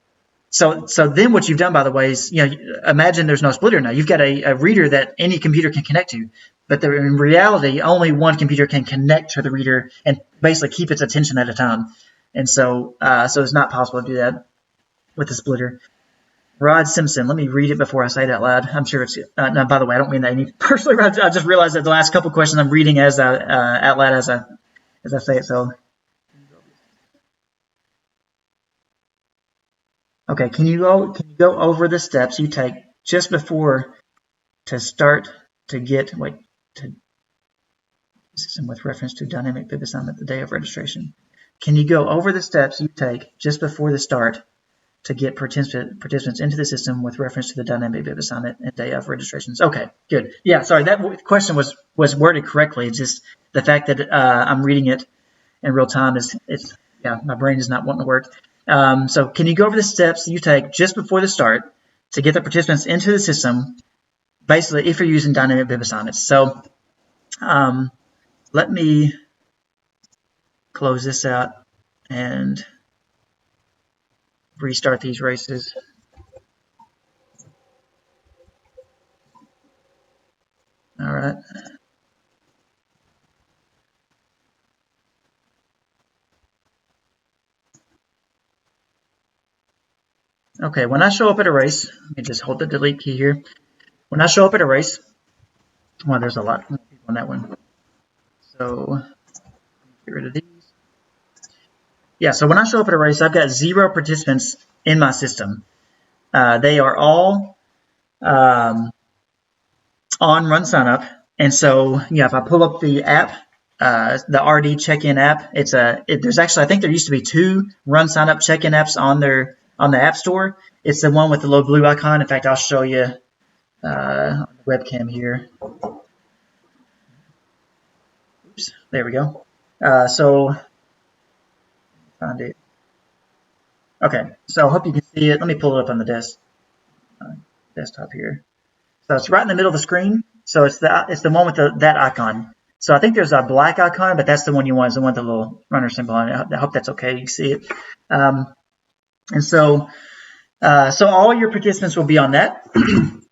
So then what you've done, by the way, is, imagine there's no splitter now. You've got a reader that any computer can connect to, but in reality, only one computer can connect to the reader and basically keep its attention at a time. And so it's not possible to do that with the splitter. Rod Simpson. Let me read it before I say it out loud. I'm sure it's no. By the way, I don't mean that any personally. I just realized that the last couple questions I'm reading as out loud as I say it. So, okay. Can you go over the steps you take just before to start to get to system with reference to dynamic bib assignment the day of registration? Can you go over the steps you take just before the start to get participants into the system with reference to the dynamic bib assignment and day of registrations? Okay, good. Yeah, sorry, that question was worded correctly. It's just the fact that I'm reading it in real time it's yeah, my brain is not wanting to work. So can you go over the steps you take just before the start to get the participants into the system, basically if you're using dynamic bib assignments? So let me close this out and restart these races. All right. Okay, when I show up at a race, let me just hold the delete key here. When I show up at a race, well, there's a lot more people on that one. So get rid of these. Yeah, so when I show up at a race, I've got 0 participants in my system. They are all on Run Sign Up. And so, yeah, if I pull up the app, the RD check-in app, there's actually, I think there used to be 2 Run Sign Up check-in apps on the App Store. It's the one with the little blue icon. In fact, I'll show you on the webcam here. Oops, there we go. So find it. Okay, so I hope you can see it. Let me pull it up on the desktop here. So it's right in the middle of the screen. So it's the one with that icon. So I think there's a black icon, but that's the one you want. Is the one with the little runner symbol on it. I hope that's okay. You can see it. And so all your participants will be on that,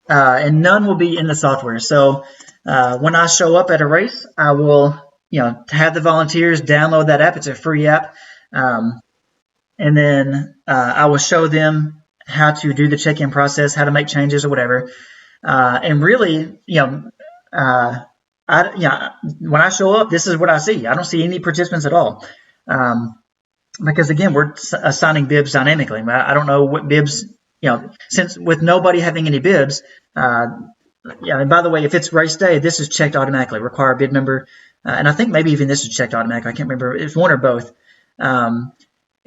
and none will be in the software. So when I show up at a race, I will, have the volunteers download that app. It's a free app, and then I will show them how to do the check-in process, how to make changes or whatever. And really, when I show up, this is what I see. I don't see any participants at all. Because again, we're assigning bibs dynamically. I don't know what bibs, since with nobody having any bibs, and by the way, if it's race day, this is checked automatically, require bib number. And I think maybe even this is checked automatically. I can't remember. It's one or both. And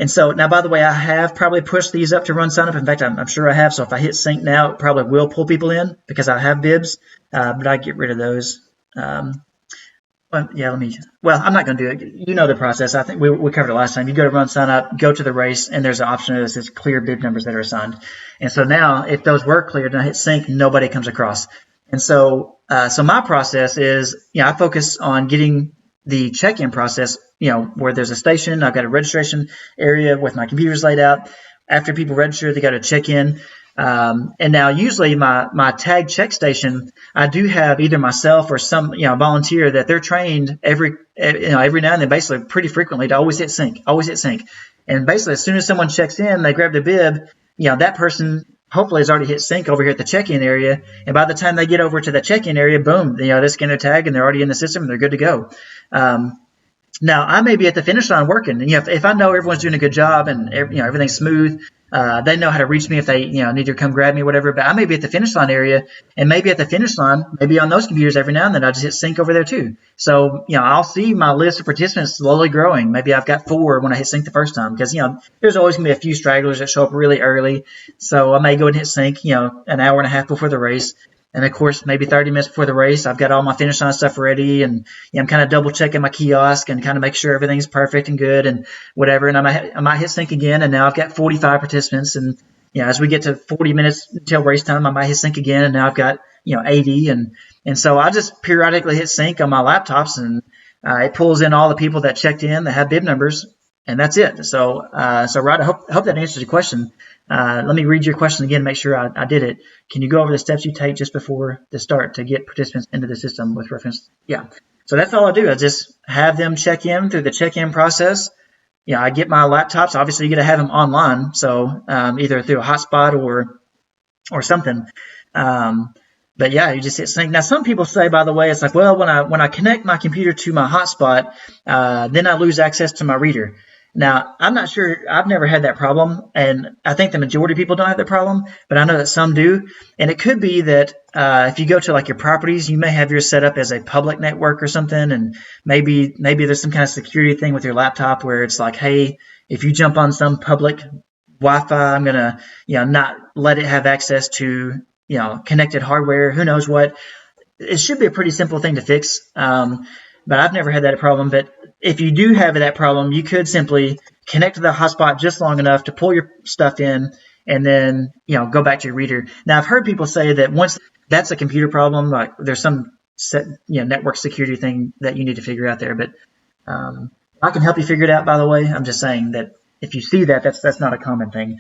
so now, by the way, I have probably pushed these up to Run Sign Up. In fact, I'm sure I have. So if I hit sync now, it probably will pull people in because I have bibs, but I get rid of those. Yeah, I'm not going to do it. You know the process. I think we covered it last time. You go to Run Sign Up, go to the race, and there's an option that says clear bib numbers that are assigned. And so now, if those were cleared and I hit sync, nobody comes across. And so, my process is, I focus on getting the check-in process, where there's a station, I've got a registration area with my computers laid out. After people register, they got to check in. And now usually my tag check station, I do have either myself or some, volunteer that they're trained every now and then, basically pretty frequently, to always hit sync. And basically as soon as someone checks in, they grab the bib, that person hopefully has already hit sync over here at the check-in area. And by the time they get over to the check-in area, boom, they scan their tag and they're already in the system and they're good to go. Now I may be at the finish line working, and if I know everyone's doing a good job and everything's smooth, they know how to reach me if they need to come grab me or whatever. But I may be at the finish line area, and maybe at the finish line, maybe on those computers every now and then I just hit sync over there too. So I'll see my list of participants slowly growing. Maybe I've got 4 when I hit sync the first time, because there's always gonna be a few stragglers that show up really early. So I may go and hit sync an hour and a half before the race. And of course, maybe 30 minutes before the race, I've got all my finish line stuff ready, and I'm kind of double checking my kiosk and kind of make sure everything's perfect and good and whatever. And I might hit sync again, and now I've got 45 participants. And as we get to 40 minutes until race time, I might hit sync again, and now I've got 80. And so I just periodically hit sync on my laptops, and it pulls in all the people that checked in that have bib numbers, and that's it. So Rod, I hope that answers your question. Let me read your question again, make sure I did it. Can you go over the steps you take just before the start to get participants into the system with reference? Yeah. So that's all I do. I just have them check in through the check-in process. I get my laptops. Obviously, you got to have them online. So either through a hotspot or or something. But yeah, you just hit sync. Now, some people say, by the way, it's like, well, when I connect my computer to my hotspot, then I lose access to my reader. Now, I'm not sure. I've never had that problem, and I think the majority of people don't have that problem, but I know that some do. And it could be that if you go to like your properties, you may have yours set up as a public network or something, and maybe there's some kind of security thing with your laptop where it's like, hey, if you jump on some public Wi-Fi, I'm gonna not let it have access to connected hardware. Who knows what? It should be a pretty simple thing to fix. But I've never had that problem. But if you do have that problem, you could simply connect to the hotspot just long enough to pull your stuff in, and then go back to your reader. Now, I've heard people say that once that's a computer problem, like there's some network security thing that you need to figure out there. But I can help you figure it out. By the way, I'm just saying that if you see that, that's not a common thing.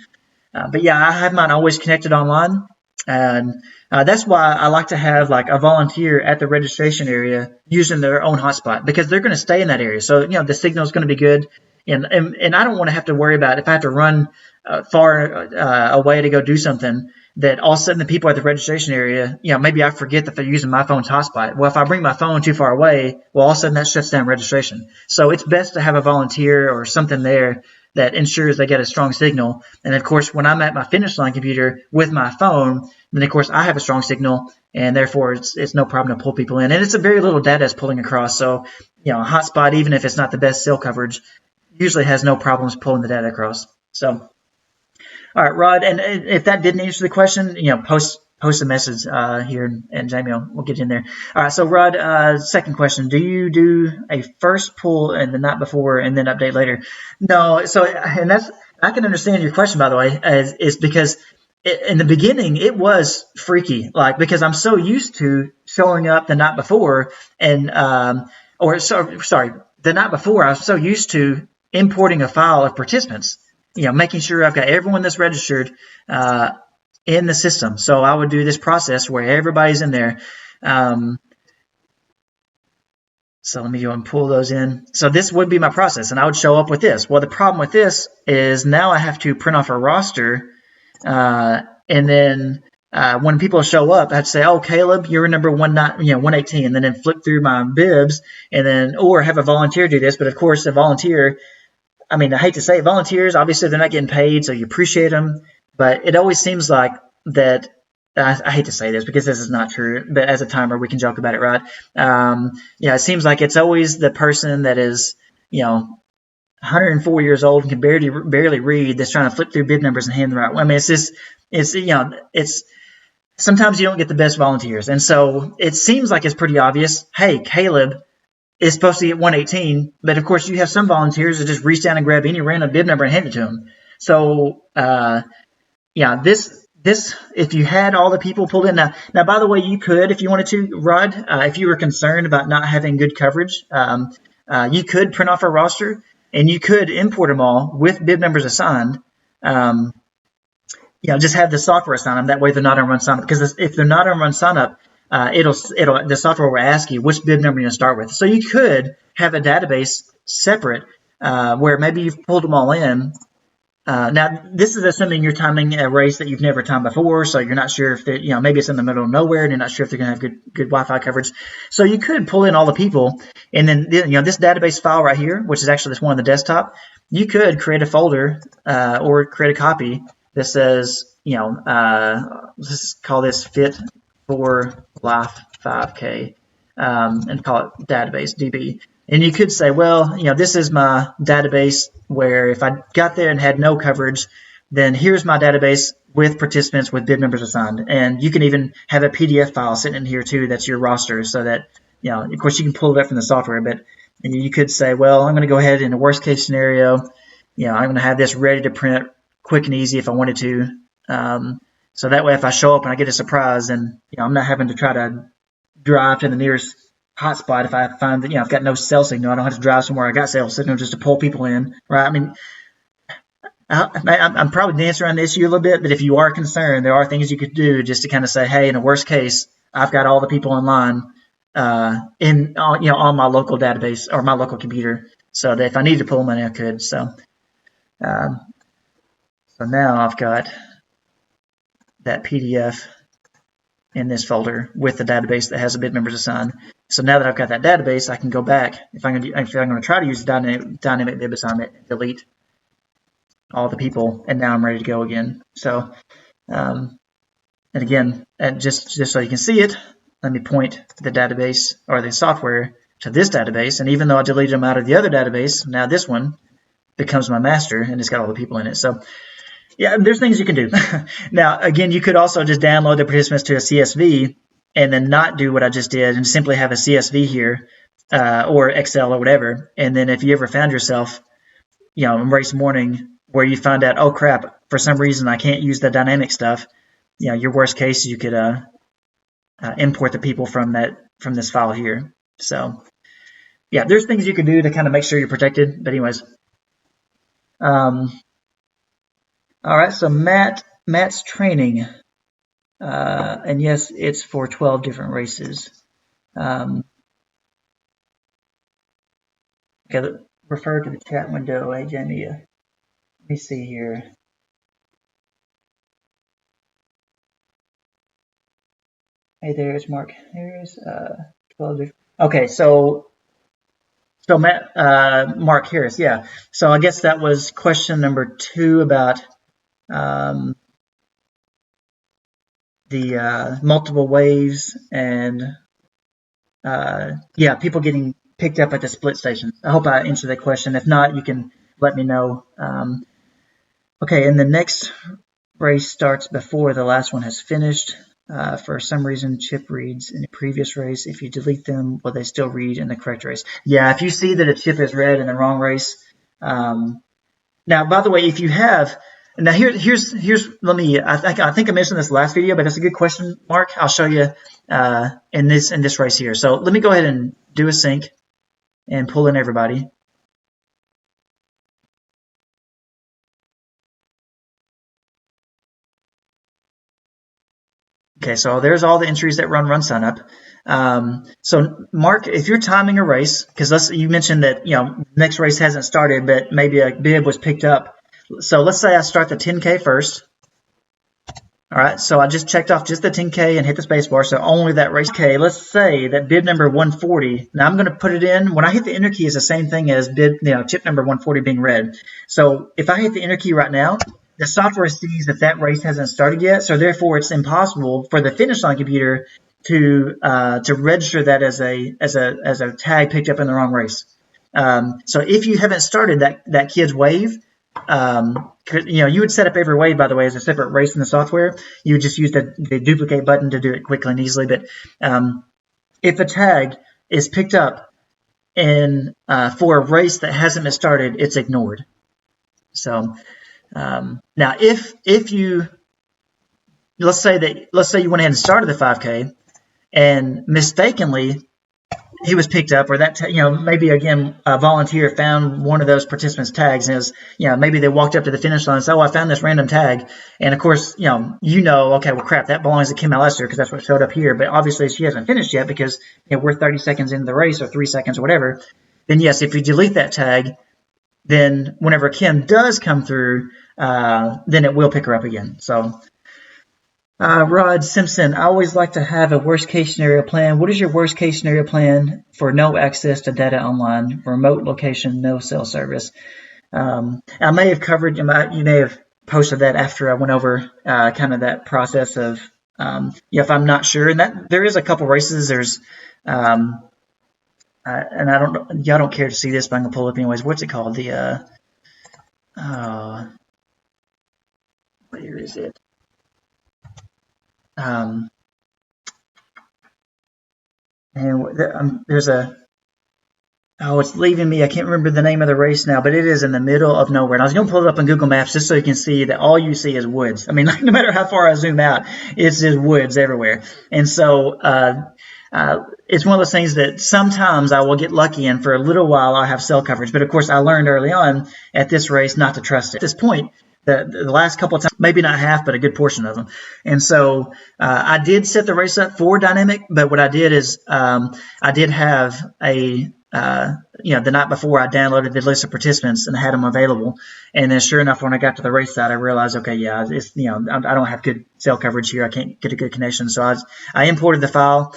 But yeah, I have mine always connected online. And that's why I like to have like a volunteer at the registration area using their own hotspot, because they're going to stay in that area. So, the signal is going to be good. And I don't want to have to worry about if I have to run far away to go do something, that all of a sudden the people at the registration area, maybe I forget that they're using my phone's hotspot. Well, if I bring my phone too far away, well, all of a sudden that shuts down registration. So it's best to have a volunteer or something there that ensures they get a strong signal. And of course, when I'm at my finish line computer with my phone, then of course I have a strong signal, and therefore it's no problem to pull people in. And it's a very little data it's pulling across. So, a hotspot, even if it's not the best cell coverage, usually has no problems pulling the data across. So, all right, Rod, and if that didn't answer the question, post a message here, and Jamie will get in there. All right, so Rod, second question: do you do a first pull and the night before, and then update later? No. So, and I can understand your question, by the way, is because in the beginning it was freaky, like because I'm so used to showing up the night before, and the night before I was so used to importing a file of participants. Making sure I've got everyone that's registered in the system. So I would do this process where everybody's in there. So let me go and pull those in. So this would be my process, and I would show up with this. Well, the problem with this is now I have to print off a roster, and then when people show up, I have to say, "Oh, Caleb, you're number 118," and then flip through my bibs, and then or have a volunteer do this. But of course, a volunteer, I mean, I hate to say it, volunteers, obviously they're not getting paid, so you appreciate them. But it always seems like that, I hate to say this because this is not true, but as a timer, we can joke about it, right? It seems like it's always the person that is, 104 years old and can barely read that's trying to flip through bib numbers and hand them out. I mean, it's sometimes you don't get the best volunteers. And so it seems like it's pretty obvious. Hey, Caleb is supposed to get 118, but of course you have some volunteers that just reach down and grab any random bib number and hand it to them. So, this if you had all the people pulled in now, by the way, you could, if you wanted to, Rod, if you were concerned about not having good coverage, you could print off a roster and you could import them all with bib numbers assigned. Just have the software assign them. That way they're not on run sign up, because if they're not on run sign up, the software will ask you which bib number you're going to start with. So you could have a database separate where maybe you've pulled them all in. Now, this is assuming you're timing a race that you've never timed before, so you're not sure if maybe it's in the middle of nowhere and you're not sure if they're going to have good Wi-Fi coverage. So you could pull in all the people, and then this database file right here, which is actually this one on the desktop, you could create a folder or create a copy that says, let's call this Fit for Life 5K, and call it database DB. And you could say, well, this is my database where if I got there and had no coverage, then here's my database with participants with bib numbers assigned. And you can even have a PDF file sitting in here too that's your roster, so that, of course you can pull it up from the software, but you could say, well, I'm going to go ahead in the worst case scenario, I'm going to have this ready to print quick and easy if I wanted to. So that way if I show up and I get a surprise, then I'm not having to try to drive to the nearest hotspot if I find that I've got no cell signal. I don't have to drive somewhere I got cell signal just to pull people in, right? I mean, I'm probably dancing around the issue a little bit, but if you are concerned, there are things you could do just to kind of say, hey, in the worst case, I've got all the people online on my local database or my local computer, so that if I need to pull money, I could. So now I've got that PDF in this folder with the database that has the bib members assigned. So now that I've got that database, I can go back if I'm going to try to use dynamic bib assignment, delete all the people, and now I'm ready to go again. So, and again, just so you can see it, let me point the database or the software to this database. And even though I deleted them out of the other database, now this one becomes my master, and it's got all the people in it. So, yeah, there's things you can do. Now, again, you could also just download the participants to a CSV and then not do what I just did and simply have a CSV here or Excel or whatever. And then if you ever found yourself, in race morning where you find out, oh, crap, for some reason I can't use the dynamic stuff, your worst case, you could import the people from this file here. So, yeah, there's things you can do to kind of make sure you're protected. But anyways. All right, so Matt's training, and yes, it's for 12 different races. Okay, refer to the chat window. Hey, Jamie, let me see here. Hey, there's Mark. Here's 12 different. Okay, so Matt, Mark Harris, yeah. So I guess that was question number 2 about the multiple waves and people getting picked up at the split station. I hope I answered that question. If not, you can let me know. Okay, and the next race starts before the last one has finished. For some reason, chip reads in the previous race. If you delete them, will they still read in the correct race? Yeah, if you see that a chip is read in the wrong race. Now, by the way, if you have, now here's let me. I think I mentioned this last video, but that's a good question, Mark. I'll show you in this race here. So let me go ahead and do a sync and pull in everybody. Okay, so there's all the entries that run sign up. So Mark, if you're timing a race, because you mentioned that next race hasn't started, but maybe a bib was picked up. So let's say I start the 10K first. All right, so I just checked off just the 10K and hit the space bar, so only that race. Okay, let's say that bib number 140. Now I'm going to put it in. When I hit the enter key, is the same thing as chip number 140 being read. So if I hit the enter key right now, the software sees that race hasn't started yet, so therefore it's impossible for the finish line computer to register that as a tag picked up in the wrong race. So if you haven't started that kid's wave, you would set up every wave, by the way, as a separate race in the software. You would just use the duplicate button to do it quickly and easily. But if a tag is picked up for a race that hasn't been started, it's ignored. So now, if you let's say you went ahead and started the 5K, and mistakenly he was picked up, or that maybe again a volunteer found one of those participants' tags, and maybe they walked up to the finish line and said, "Oh, I found this random tag," and of course okay, well crap, that belongs to Kim Alester because that's what showed up here, but obviously she hasn't finished yet because we're 30 seconds into the race or 3 seconds or whatever. Then yes, if you delete that tag, then whenever Kim does come through, then it will pick her up again. So. Rod Simpson, I always like to have a worst case scenario plan. What is your worst case scenario plan for no access to data online, remote location, no cell service? I may have covered, you may have posted that after I went over kind of that process of, if I'm not sure. And that there is a couple races. There's, and y'all don't care to see this, but I'm going to pull it up anyways. What's it called? Where is it? And there's it's leaving me. I can't remember the name of the race now, but it is in the middle of nowhere. And I was going to pull it up on Google Maps just so you can see that all you see is woods. I mean, no matter how far I zoom out, it's just woods everywhere. And so it's one of those things that sometimes I will get lucky, and for a little while I'll have cell coverage. But of course, I learned early on at this race not to trust it. At this point, the last couple of times, maybe not half, but a good portion of them. And so I did set the race up for dynamic, but what I did is I did have a the night before I downloaded the list of participants and had them available. And then sure enough, when I got to the race site, I realized, okay, yeah, I don't have good cell coverage here. I can't get a good connection. So I imported the file.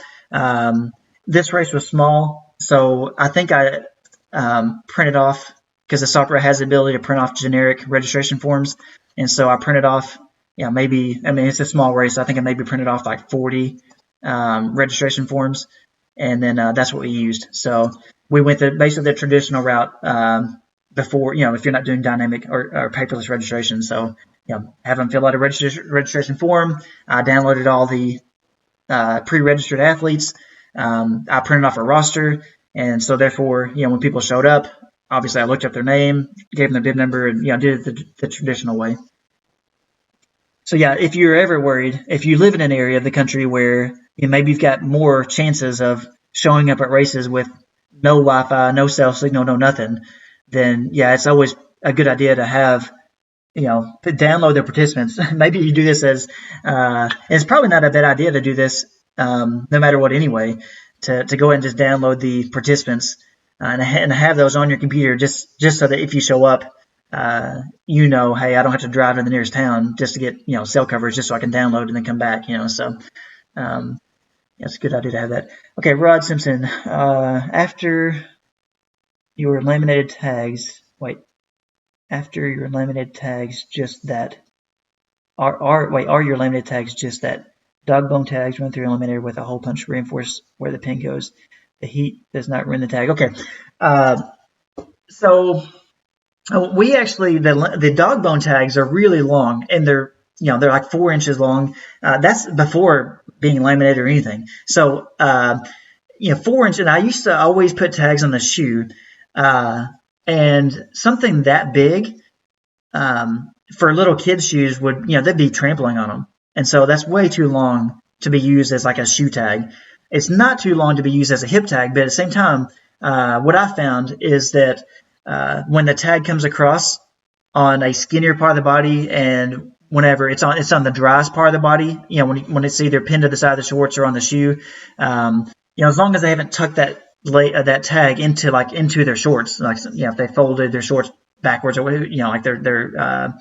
This race was small, so I think I printed off, because the software has the ability to print off generic registration forms. And so I printed off, it's a small race. So I think I maybe printed off like 40 registration forms. And then that's what we used. So we went basically the traditional route before, if you're not doing dynamic or paperless registration. So, have them fill out a registration form. I downloaded all the pre-registered athletes. I printed off a roster. And so therefore, when people showed up, obviously I looked up their name, gave them their bib number, and, did it the traditional way. So yeah, if you're ever worried, if you live in an area of the country where maybe you've got more chances of showing up at races with no Wi-Fi, no cell signal, no nothing, then yeah, it's always a good idea to have, download the participants. Maybe you do this as, it's probably not a bad idea to do this no matter what anyway, to go ahead and just download the participants and have those on your computer just so that if you show up, hey, I don't have to drive to the nearest town just to get, cell coverage, just so I can download and then come back, so, it's a good idea to have that. Okay, Rod Simpson, after your laminated tags, just that, are your laminated tags just that? Dog bone tags run through Laminated with a hole punch reinforce where the pin goes. The heat does not ruin the tag. Okay, so we actually, the dog bone tags are really long, and they're like 4 inches long. That's before being laminated or anything. So 4 inches. And I used to always put tags on the shoe, and something that big for little kids' shoes would, they'd be trampling on them, and so that's way too long to be used as like a shoe tag. It's not too long to be used as a hip tag, but at the same time, what I found is that when the tag comes across on a skinnier part of the body, and whenever it's on the driest part of the body, when it's either pinned to the side of the shorts or on the shoe, as long as they haven't tucked that tag into their shorts, like if they folded their shorts backwards or whatever, like the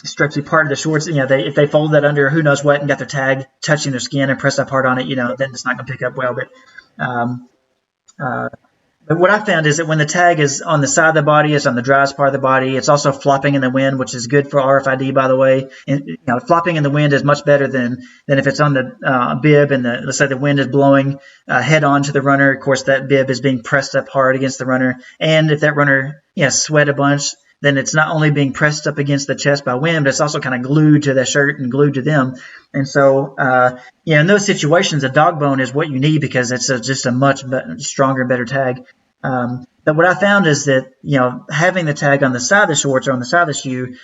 stretchy part of the shorts, if they fold that under who knows what and got their tag touching their skin and press that part on it, then it's not going to pick up well. But what I found is that when the tag is on the side of the body, it's on the driest part of the body. It's also flopping in the wind, which is good for RFID, by the way. And, flopping in the wind is much better than if it's on the bib and let's say the wind is blowing head on to the runner. Of course, that bib is being pressed up hard against the runner. And if that runner, sweat a bunch, then it's not only being pressed up against the chest by wind, but it's also kind of glued to the shirt and glued to them. And so, in those situations, a dog bone is what you need because it's just a much stronger and better tag. But what I found is that, having the tag on the side of the shorts or on the side of the shoe,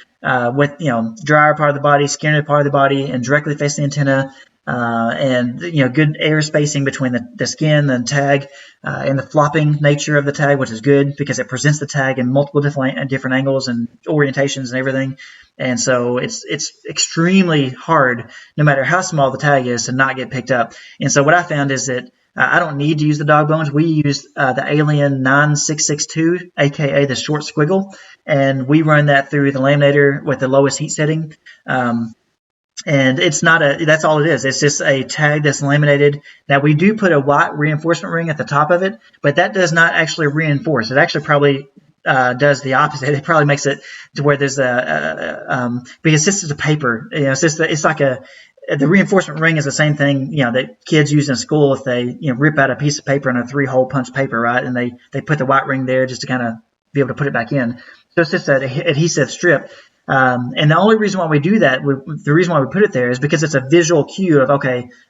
with, drier part of the body, skinnier part of the body, and directly facing the antenna, and, good air spacing between the skin and tag, and the flopping nature of the tag, which is good because it presents the tag in multiple different angles and orientations and everything. And so it's extremely hard, no matter how small the tag is, to not get picked up. And so what I found is that I don't need to use the dog bones. We used the Alien 9662, aka the short squiggle, and we run that through the laminator with the lowest heat setting. And it's not that's all it is. It's just a tag that's laminated. Now, we do put a white reinforcement ring at the top of it, but that does not actually reinforce. It actually probably does the opposite. It probably makes it to where there's because this is a paper. It's like the reinforcement ring is the same thing, that kids use in school if they, rip out a piece of paper on a 3-hole punch paper, right? And they put the white ring there just to kind of be able to put it back in. So it's just an adhesive strip. And the only reason why we do that, the reason why we put it there is because it's a visual cue of,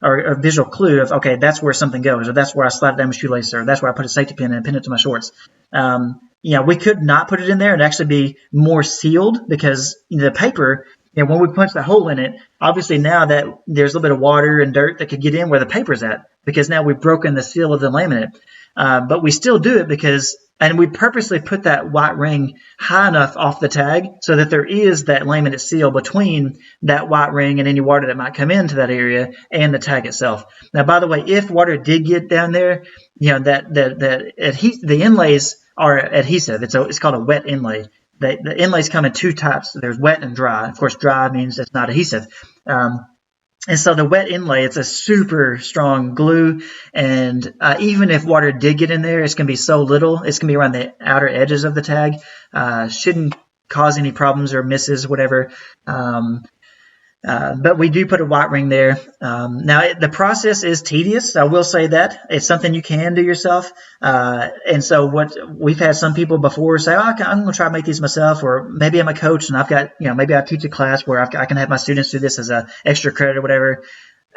or a visual clue of, that's where something goes, or that's where I slide it down my shoelace, or that's where I put a safety pin and pin it to my shorts. We could not put it in there and actually be more sealed because the paper, when we punch that hole in it, obviously now that there's a little bit of water and dirt that could get in where the paper's at, because now we've broken the seal of the laminate. But we still do it because, and we purposely put that white ring high enough off the tag so that there is that laminate seal between that white ring and any water that might come into that area and the tag itself. Now, by the way, if water did get down there, the inlays are adhesive. It's called a wet inlay. The inlays come in two types. There's wet and dry. Of course, dry means it's not adhesive. And so the wet inlay, it's a super strong glue, and even if water did get in there, it's going to be so little. It's going to be around the outer edges of the tag. Shouldn't cause any problems or misses, whatever. But we do put a white ring there. Now, the process is tedious. I will say that. It's something you can do yourself. And so what we've had some people before say, I'm going to try to make these myself, or maybe I'm a coach and I've got, maybe I teach a class where I can have my students do this as a extra credit or whatever.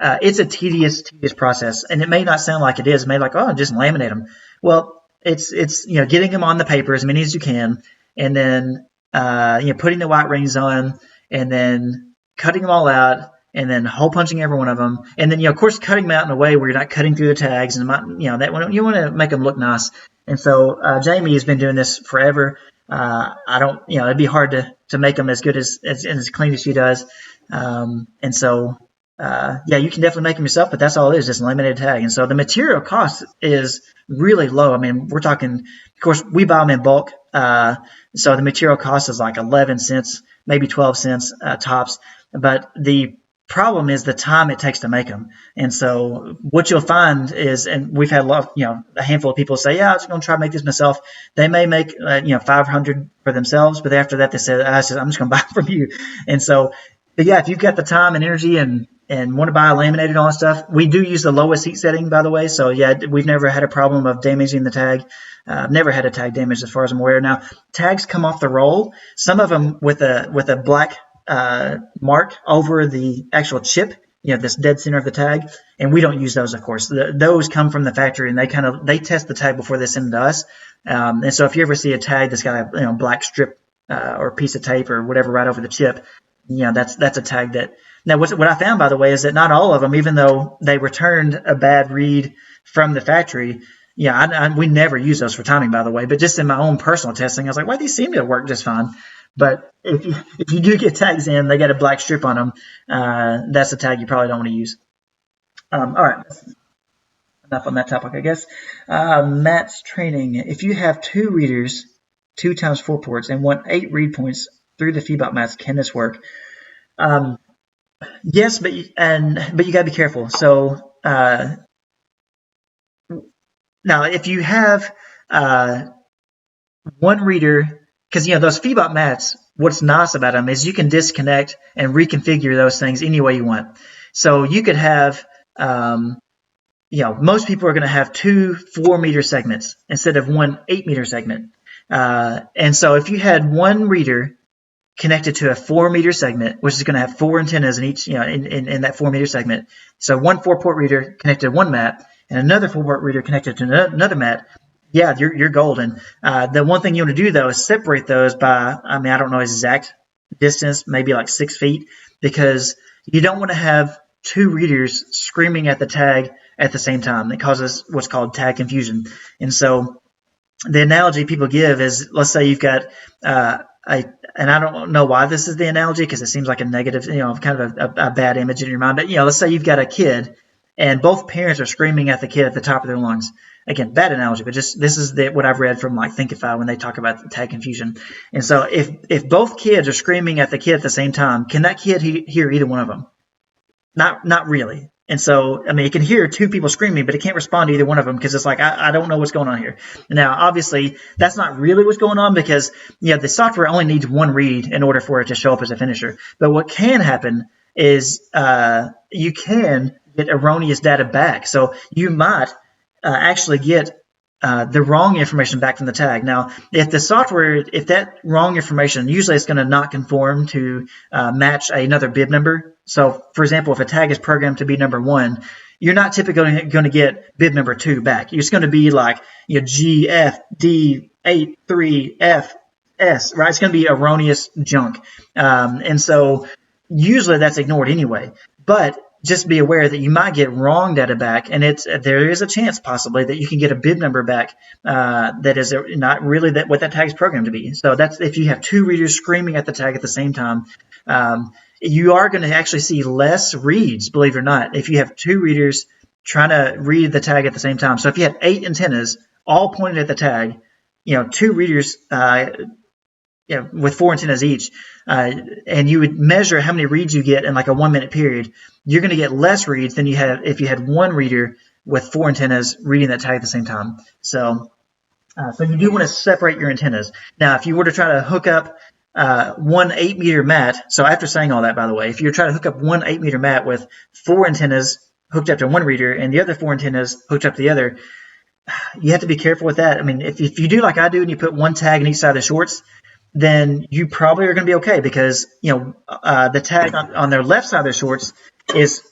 It's a tedious process, and it may not sound like it is. It may be like, just laminate them. Well, it's getting them on the paper as many as you can, and then putting the white rings on, and then cutting them all out, and then hole punching every one of them, and then of course cutting them out in a way where you're not cutting through the tags, and that one, you want to make them look nice. And so Jamie has been doing this forever. I don't, it'd be hard to make them as good as clean as she does. And so you can definitely make them yourself, but that's all it is, just a laminated tag. And so the material cost is really low. I mean, we're talking, of course, we buy them in bulk. So the material cost is like 11 cents, maybe 12 cents tops. But the problem is the time it takes to make them. And so what you'll find is, and we've had a handful of people say, I'm just going to try to make this myself. They may make, 500 for themselves, but after that they say, I'm just going to buy it from you. And so, if you've got the time and energy and want to buy a laminated and all that stuff, we do use the lowest heat setting, by the way. So we've never had a problem of damaging the tag. I've never had a tag damaged as far as I'm aware. Now, tags come off the roll. Some of them with a black mark over the actual chip, this dead center of the tag, and we don't use those, of course. Those come from the factory, and they test the tag before they send it to us. And so if you ever see a tag that's got a black strip or piece of tape or whatever right over the chip, that's a tag that. Now, what I found, by the way, is that not all of them, even though they returned a bad read from the factory, we never use those for timing, by the way. But just in my own personal testing, I was like, well, these seem to work just fine. But if you do get tags in, they got a black strip on them. That's a tag you probably don't want to use. All right. Enough on that topic, I guess. Matt's training. If you have 2 readers, 2 times 4 ports, and want 8 read points through the feedback mats, can this work? Yes, but you got to be careful. So now, if you have one reader, because those feedback mats, what's nice about them is you can disconnect and reconfigure those things any way you want. So you could have, most people are going to have 2 4-meter segments instead of 1 8-meter segment. And so if you had one reader connected to a 4-meter segment, which is going to have 4 antennas in each, in that 4-meter segment. So one 4-port reader connected to one mat, and another 4-port reader connected to another mat. You're golden. The one thing you want to do, though, is separate those by, I don't know exact distance, maybe like 6 feet, because you don't want to have 2 readers screaming at the tag at the same time. It causes what's called tag confusion. And so the analogy people give is, let's say you've got and I don't know why this is the analogy, because it seems like a negative, kind of a bad image in your mind. But, let's say you've got a kid and both parents are screaming at the kid at the top of their lungs. Again, bad analogy, but just this is what I've read from like Thinkify when they talk about tag confusion. And so if both kids are screaming at the kid at the same time, can that kid hear either one of them? Not really. And so, it can hear 2 people screaming, but it can't respond to either one of them because it's like, I don't know what's going on here. Now, obviously, that's not really what's going on because, the software only needs 1 read in order for it to show up as a finisher. But what can happen is you can get erroneous data back. So you might actually get the wrong information back from the tag. Now, if that wrong information, usually it's going to not conform to match another bib number. So, for example, if a tag is programmed to be number 1, you're not typically going to get bib number 2 back. It's going to be like G, F, D, 8, 3, F, S, right? It's going to be erroneous junk. And so usually that's ignored anyway. But just be aware that you might get wrong data back, and there is a chance possibly that you can get a bib number back that is not really what that tag is programmed to be. So that's if you have two readers screaming at the tag at the same time. You are going to actually see less reads, believe it or not, if you have two readers trying to read the tag at the same time. So if you have 8 antennas all pointed at the tag, two readers with 4 antennas each, and you would measure how many reads you get in like a 1 minute period, you're going to get less reads than you have if you had one reader with 4 antennas reading that tag at the same time. So you do want to separate your antennas. Now, if you were to try to hook up one 8-meter mat, so after saying all that, by the way, if you're trying to hook up one 8-meter mat with 4 antennas hooked up to one reader and the other 4 antennas hooked up to the other, you have to be careful with that. I mean, if you do like I do and you put one tag in each side of the shorts, then you probably are going to be okay, because the tag on their left side of their shorts is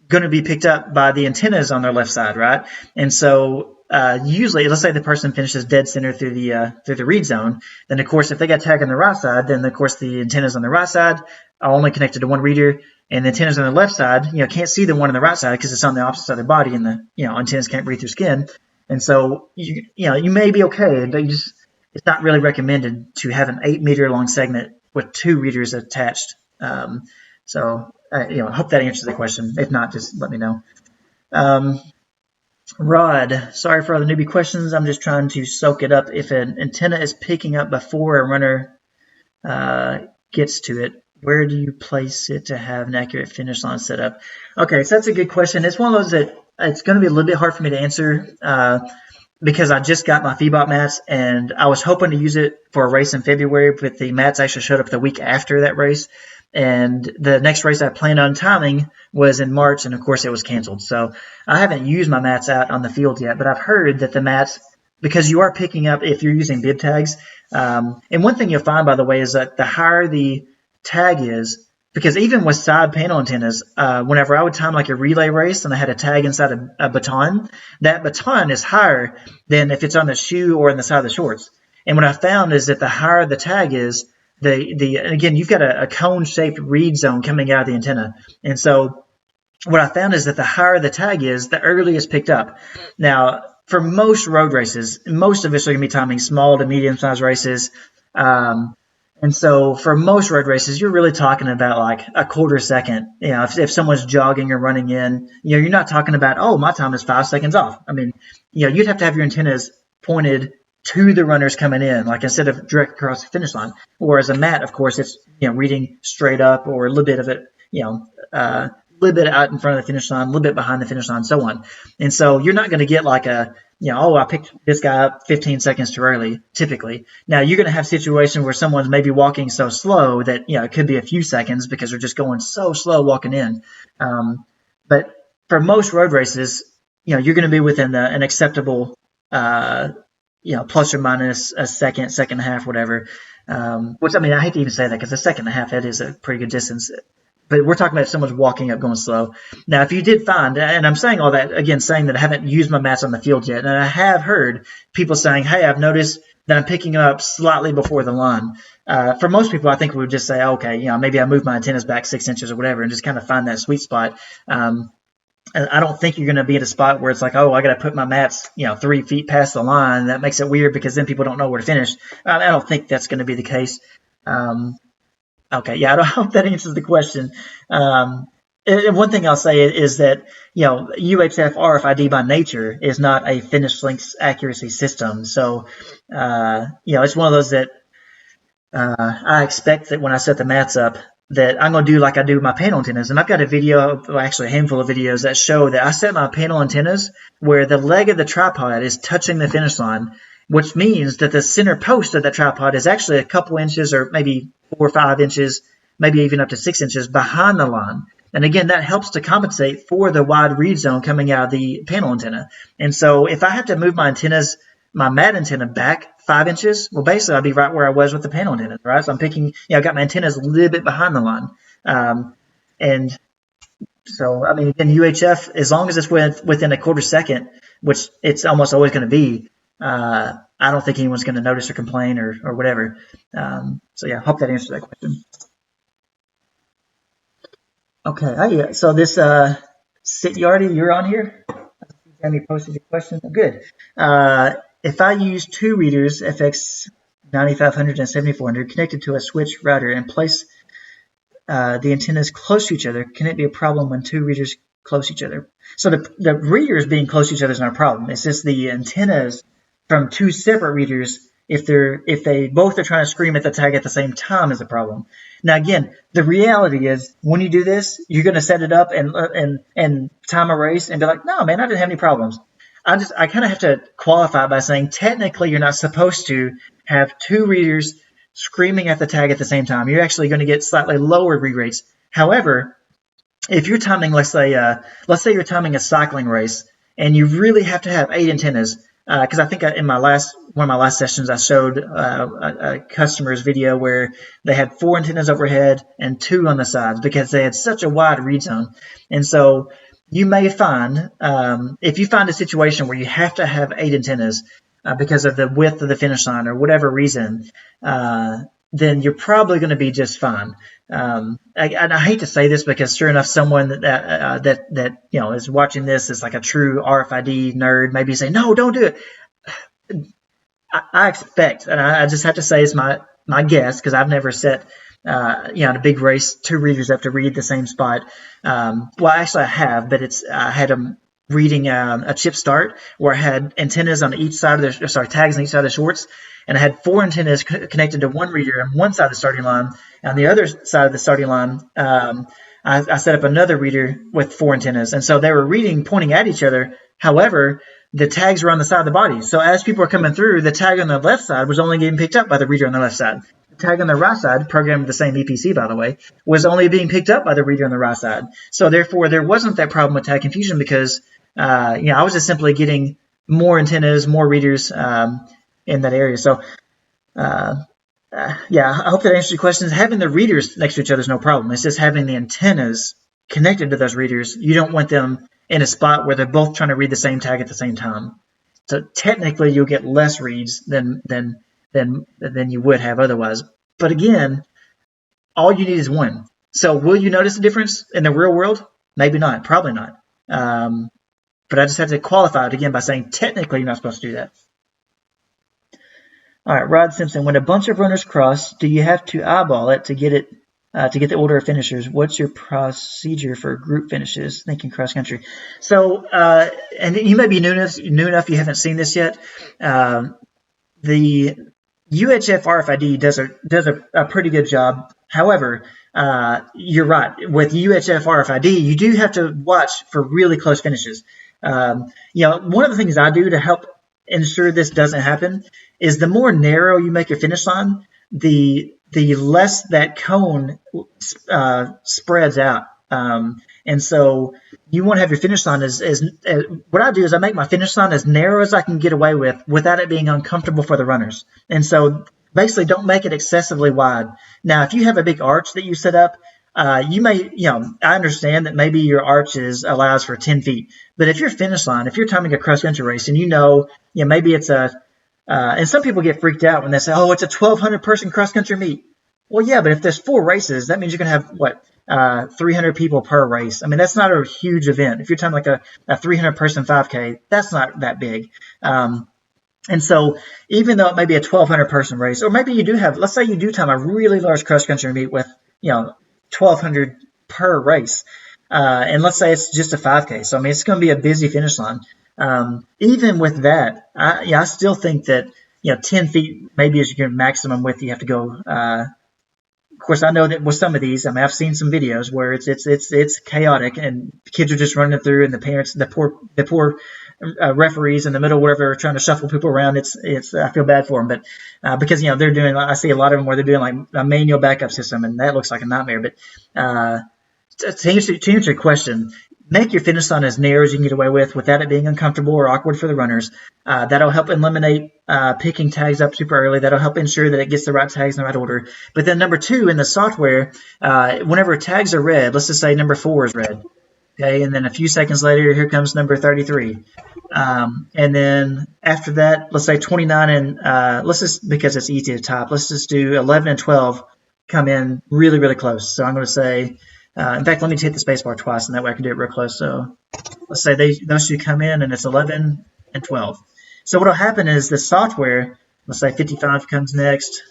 going to be picked up by the antennas on their left side, right? And so usually, let's say the person finishes dead center through the read zone, then of course if they got tag on the right side, then of course the antennas on the right side are only connected to one reader, and the antennas on the left side, can't see the one on the right side because it's on the opposite side of their body, and the antennas can't breathe through skin, and so you may be okay, but it's not really recommended to have an 8-meter long segment with 2 readers attached. I hope that answers the question. If not, just let me know. Rod, sorry for all the newbie questions. I'm just trying to soak it up. If an antenna is picking up before a runner gets to it, where do you place it to have an accurate finish line set up? Okay, so that's a good question. It's one of those that it's going to be a little bit hard for me to answer because I just got my Feedbot mats, and I was hoping to use it for a race in February, but the mats actually showed up the week after that race. And the next race I planned on timing was in March, and of course it was canceled. So I haven't used my mats out on the field yet, but I've heard that the mats, because you are picking up if you're using bib tags. And one thing you'll find, by the way, is that the higher the tag is, because even with side panel antennas, whenever I would time like a relay race and I had a tag inside a baton, that baton is higher than if it's on the shoe or in the side of the shorts. And what I found is that the higher the tag is, and again, you've got a cone-shaped read zone coming out of the antenna. And so what I found is that the higher the tag is, the earlier it's picked up. Now, for most road races, most of us are going to be timing small to medium-sized races. And so for most road races, you're really talking about like a quarter second. If someone's jogging or running in, you're not talking about, oh, my time is 5 seconds off. I mean, you'd have to have your antennas pointed to the runners coming in, like instead of direct across the finish line. Whereas a mat, of course, it's reading straight up, or a little bit of it, a little bit out in front of the finish line, a little bit behind the finish line, so on. And so you're not going to get like I picked this guy up 15 seconds too early, typically. Now, you're going to have situations where someone's maybe walking so slow that, it could be a few seconds because they're just going so slow walking in. But for most road races, you're going to be within an acceptable, plus or minus a second and a half, whatever. Which, I mean, I hate to even say that because a second and a half, that is a pretty good distance. But we're talking about if someone's walking up going slow. Now, if you did find, and I'm saying all that, again, saying that I haven't used my mats on the field yet, and I have heard people saying, hey, I've noticed that I'm picking up slightly before the line. For most people, I think we would just say, okay, maybe I moved my antennas back 6 inches or whatever, and just kind of find that sweet spot. And I don't think you're going to be at a spot where it's like, oh, I got to put my mats, 3 feet past the line. That makes it weird because then people don't know where to finish. I don't think that's going to be the case. Okay, yeah, I hope that answers the question. And one thing I'll say is that, UHF RFID by nature is not a finish length accuracy system. So, it's one of those that I expect that when I set the mats up, that I'm going to do like I do my panel antennas. And I've got a video, actually a handful of videos that show that I set my panel antennas where the leg of the tripod is touching the finish line, which means that the center post of the tripod is actually a couple inches or maybe 4 or 5 inches, maybe even up to 6 inches behind the line. And again, that helps to compensate for the wide read zone coming out of the panel antenna. And so if I have to move my mat antenna back 5 inches, well, basically I'll be right where I was with the panel antenna, right? So I'm picking, I've got my antennas a little bit behind the line. And so, I mean, again, UHF, as long as it's within a quarter second, which it's almost always going to be, I don't think anyone's going to notice or complain or whatever. So yeah, hope that answers that question. Okay, so this Yardy, you're on here. Jamie posted your question. Good. If I use two readers, FX 9500 and 7400, connected to a switch router and place the antennas close to each other, can it be a problem when two readers close to each other? So the readers being close to each other is not a problem. It's just the antennas from two separate readers, if they both are trying to scream at the tag at the same time, is a problem. Now again, the reality is when you do this, you're going to set it up and time a race and be like, no man, I didn't have any problems. I kind of have to qualify by saying technically you're not supposed to have two readers screaming at the tag at the same time. You're actually going to get slightly lower read rates. However, if you're timing, let's say you're timing a cycling race and you really have to have 8 antennas, because I think in one of my last sessions I showed a customer's video where they had 4 antennas overhead and 2 on the sides because they had such a wide read zone. And so you may find, if you find a situation where you have to have 8 antennas because of the width of the finish line or whatever reason, then you're probably going to be just fine. And I hate to say this because sure enough, someone that is watching this is like a true RFID nerd, maybe say, no, don't do it. I expect, and I just have to say it's my guess because I've never set in a big race 2 readers have to read the same spot. Well, actually I have, but I had them reading a chip start where I had antennas on each side of tags on each side of the shorts, and I had 4 antennas connected to one reader on one side of the starting line. On the other side of the starting line, I set up another reader with 4 antennas, and so they were reading pointing at each other. However, the tags were on the side of the body, so as people were coming through, the tag on the left side was only getting picked up by the reader on the left side. The tag on the right side, programmed with the same EPC by the way, was only being picked up by the reader on the right side. So therefore, there wasn't that problem with tag confusion because I was just simply getting more antennas, more readers in that area. So I hope that answers your questions. Having the readers next to each other is no problem. It's just having the antennas connected to those readers. You don't want them in a spot where they're both trying to read the same tag at the same time. So technically, you'll get less reads than you would have otherwise. But again, all you need is one. So will you notice a difference in the real world? Maybe not. Probably not. But I just have to qualify it again by saying technically you're not supposed to do that. All right, Rod Simpson. When a bunch of runners cross, do you have to eyeball it to get the order of finishers? What's your procedure for group finishes? Thinking cross country. So, and you may be new enough you haven't seen this yet. The UHF RFID does a pretty good job. However, you're right. With UHF RFID, you do have to watch for really close finishes. One of the things I do to help ensure this doesn't happen is the more narrow you make your finish line, the less that cone spreads out. And so you want to have your finish line as what I do is I make my finish line as narrow as I can get away with without it being uncomfortable for the runners. And so basically don't make it excessively wide. Now, if you have a big arch that you set up, you may, I understand that maybe your arch allows for 10 feet, but if your finish line, if you're timing a cross country race and maybe it's and some people get freaked out when they say, oh, it's a 1,200 person cross country meet. Well, yeah, but if there's 4 races, that means you're going to have 300 people per race. I mean, that's not a huge event. If you're timing like a 300 person 5K, that's not that big. And so even though it may be a 1,200 person race, or maybe you do have, let's say you do time a really large cross country meet with, 1,200 per race. And let's say it's just a 5K. So, I mean, it's going to be a busy finish line. Even with that, I still think that, 10 feet maybe is your maximum width you have to go. Of course, I know that with some of these, I mean, I've seen some videos where it's chaotic and kids are just running through, and the parents, the poor referees in the middle, wherever, trying to shuffle people around. I feel bad for them, but because they're doing, I see a lot of them where they're doing like a manual backup system, and that looks like a nightmare. But to answer your question, make your finish line as narrow as you can get away with without it being uncomfortable or awkward for the runners. That'll help eliminate picking tags up super early. That'll help ensure that it gets the right tags in the right order. But then number 2, in the software, whenever tags are red, let's just say number 4 is red. Okay, and then a few seconds later, here comes number 33. And then after that, let's say 29 and let's just, because it's easy to type, let's just do 11 and 12 come in really, really close. So I'm going to say In fact, let me hit the spacebar twice, and that way I can do it real close. So let's say those should come in, and it's 11 and 12. So what will happen is the software, let's say 55 comes next,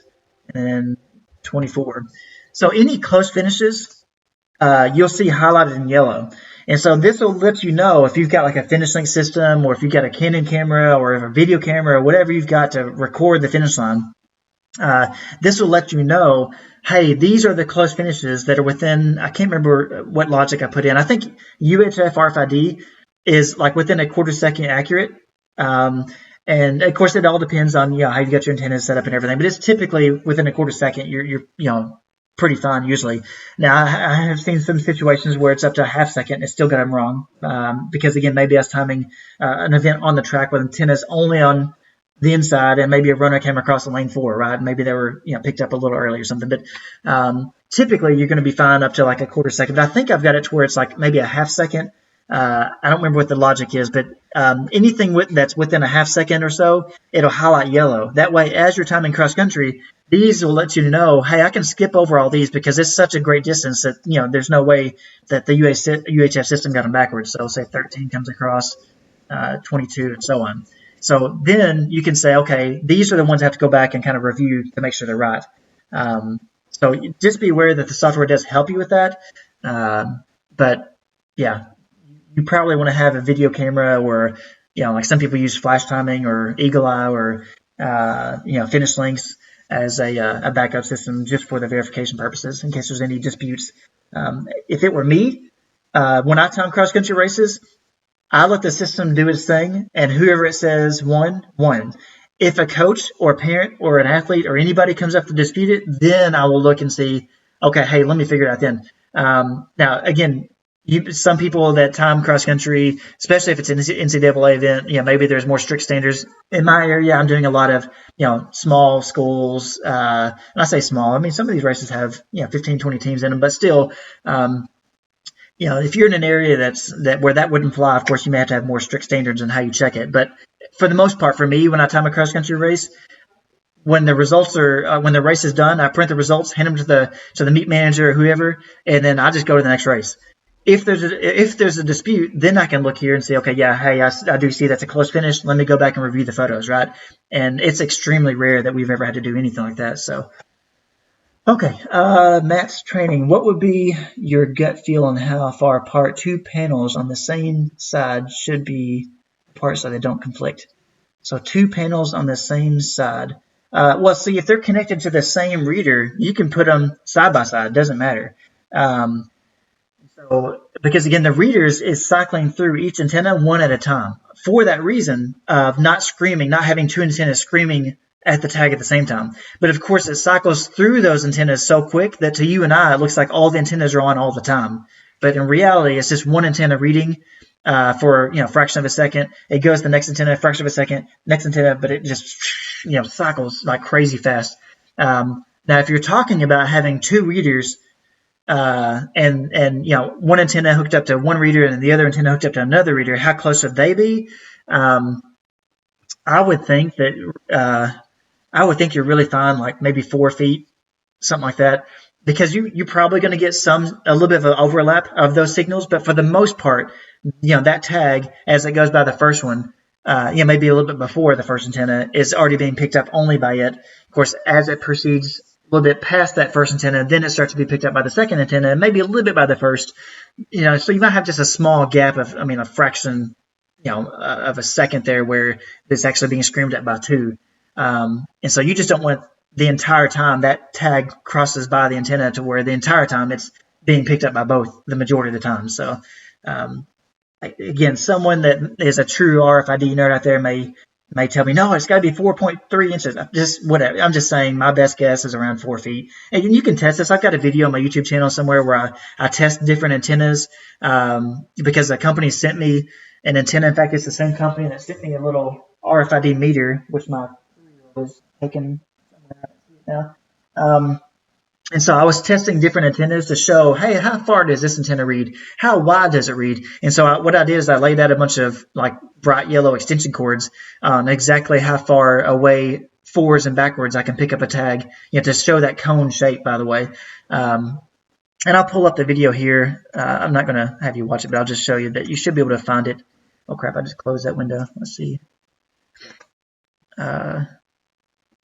and then 24. So any close finishes, you'll see highlighted in yellow. And so this will let you know if you've got like a finish link system, or if you've got a Canon camera or a video camera or whatever you've got to record the finish line. This will let you know, hey, these are the close finishes that are within, I can't remember what logic I put in. I think UHF RFID is like within a quarter second accurate. And of course, it all depends on how you got your antennas set up and everything. But it's typically within a quarter second. You're pretty fine usually. Now I have seen some situations where it's up to a half second and it's still got them wrong, because again, maybe I was timing an event on the track with antennas only on the inside, and maybe a runner came across the lane 4, right? Maybe they were picked up a little early or something. But typically you're going to be fine up to like a quarter second. But I think I've got it to where it's like maybe a half second. I don't remember what the logic is, but anything that's within a half second or so, it'll highlight yellow. That way, as you're timing cross country, these will let you know, hey, I can skip over all these because it's such a great distance that there's no way that the UHF system got them backwards. So say 13 comes across, 22, and so on. So then you can say, okay, these are the ones I have to go back and kind of review to make sure they're right. So just be aware that the software does help you with that. But yeah, you probably want to have a video camera, or like some people use flash timing or eagle eye or finish links as a backup system just for the verification purposes in case there's any disputes. If it were me, when I time cross country races, I let the system do its thing, and whoever it says won. If a coach or a parent or an athlete or anybody comes up to dispute it, then I will look and see, okay, hey, let me figure it out then. Now, again, some people that time cross country, especially if it's an NCAA event, maybe there's more strict standards. In my area, I'm doing a lot of, small schools. When I say small, I mean, some of these races have, 15, 20 teams in them, but still, if you're in an area where that wouldn't fly, of course, you may have to have more strict standards on how you check it. But for the most part, for me, when I time a cross country race, when the results are when the race is done, I print the results, hand them to the meet manager or whoever, and then I just go to the next race. If there's a dispute, then I can look here and say, okay, yeah, hey, I do see that's a close finish. Let me go back and review the photos, right? And it's extremely rare that we've ever had to do anything like that. So, okay, Matt's training. What would be your gut feel on how far apart two panels on the same side should be apart so they don't conflict? So two panels on the same side. Well, see, if they're connected to the same reader, you can put them side by side. It doesn't matter. So, because again, the readers is cycling through each antenna one at a time for that reason of not having two antennas screaming at the tag at the same time. But of course, it cycles through those antennas so quick that to you and I, it looks like all the antennas are on all the time. But in reality, it's just one antenna reading for fraction of a second. It goes to the next antenna, fraction of a second, next antenna, but it just cycles like crazy fast. Now, if you're talking about having two readers, and one antenna hooked up to one reader and the other antenna hooked up to another reader, how close would they be? I would think you're really fine, like maybe 4 feet, something like that, because you're probably going to get a little bit of an overlap of those signals. But for the most part, that tag, as it goes by the first one, maybe a little bit before the first antenna, is already being picked up only by it. Of course, as it proceeds a little bit past that first antenna, then it starts to be picked up by the second antenna, and maybe a little bit by the first. So you might have just a small gap of, a fraction, of a second there where it's actually being screamed at by two. And so you just don't want the entire time that tag crosses by the antenna to where the entire time it's being picked up by both the majority of the time. So again, someone that is a true RFID nerd out there may tell me, no, it's got to be 4.3 inches. Just whatever. I'm just saying my best guess is around 4 feet. And you can test this. I've got a video on my YouTube channel somewhere where I test different antennas because a company sent me an antenna. In fact, it's the same company that sent me a little RFID meter, which my 3-year-old was taking now. And so I was testing different antennas to show, hey, how far does this antenna read? How wide does it read? And so what I did is I laid out a bunch of like bright yellow extension cords on exactly how far away forwards and backwards I can pick up a tag, to show that cone shape, by the way. And I'll pull up the video here. I'm not going to have you watch it, but I'll just show you that you should be able to find it. Oh, crap. I just closed that window. Let's see. I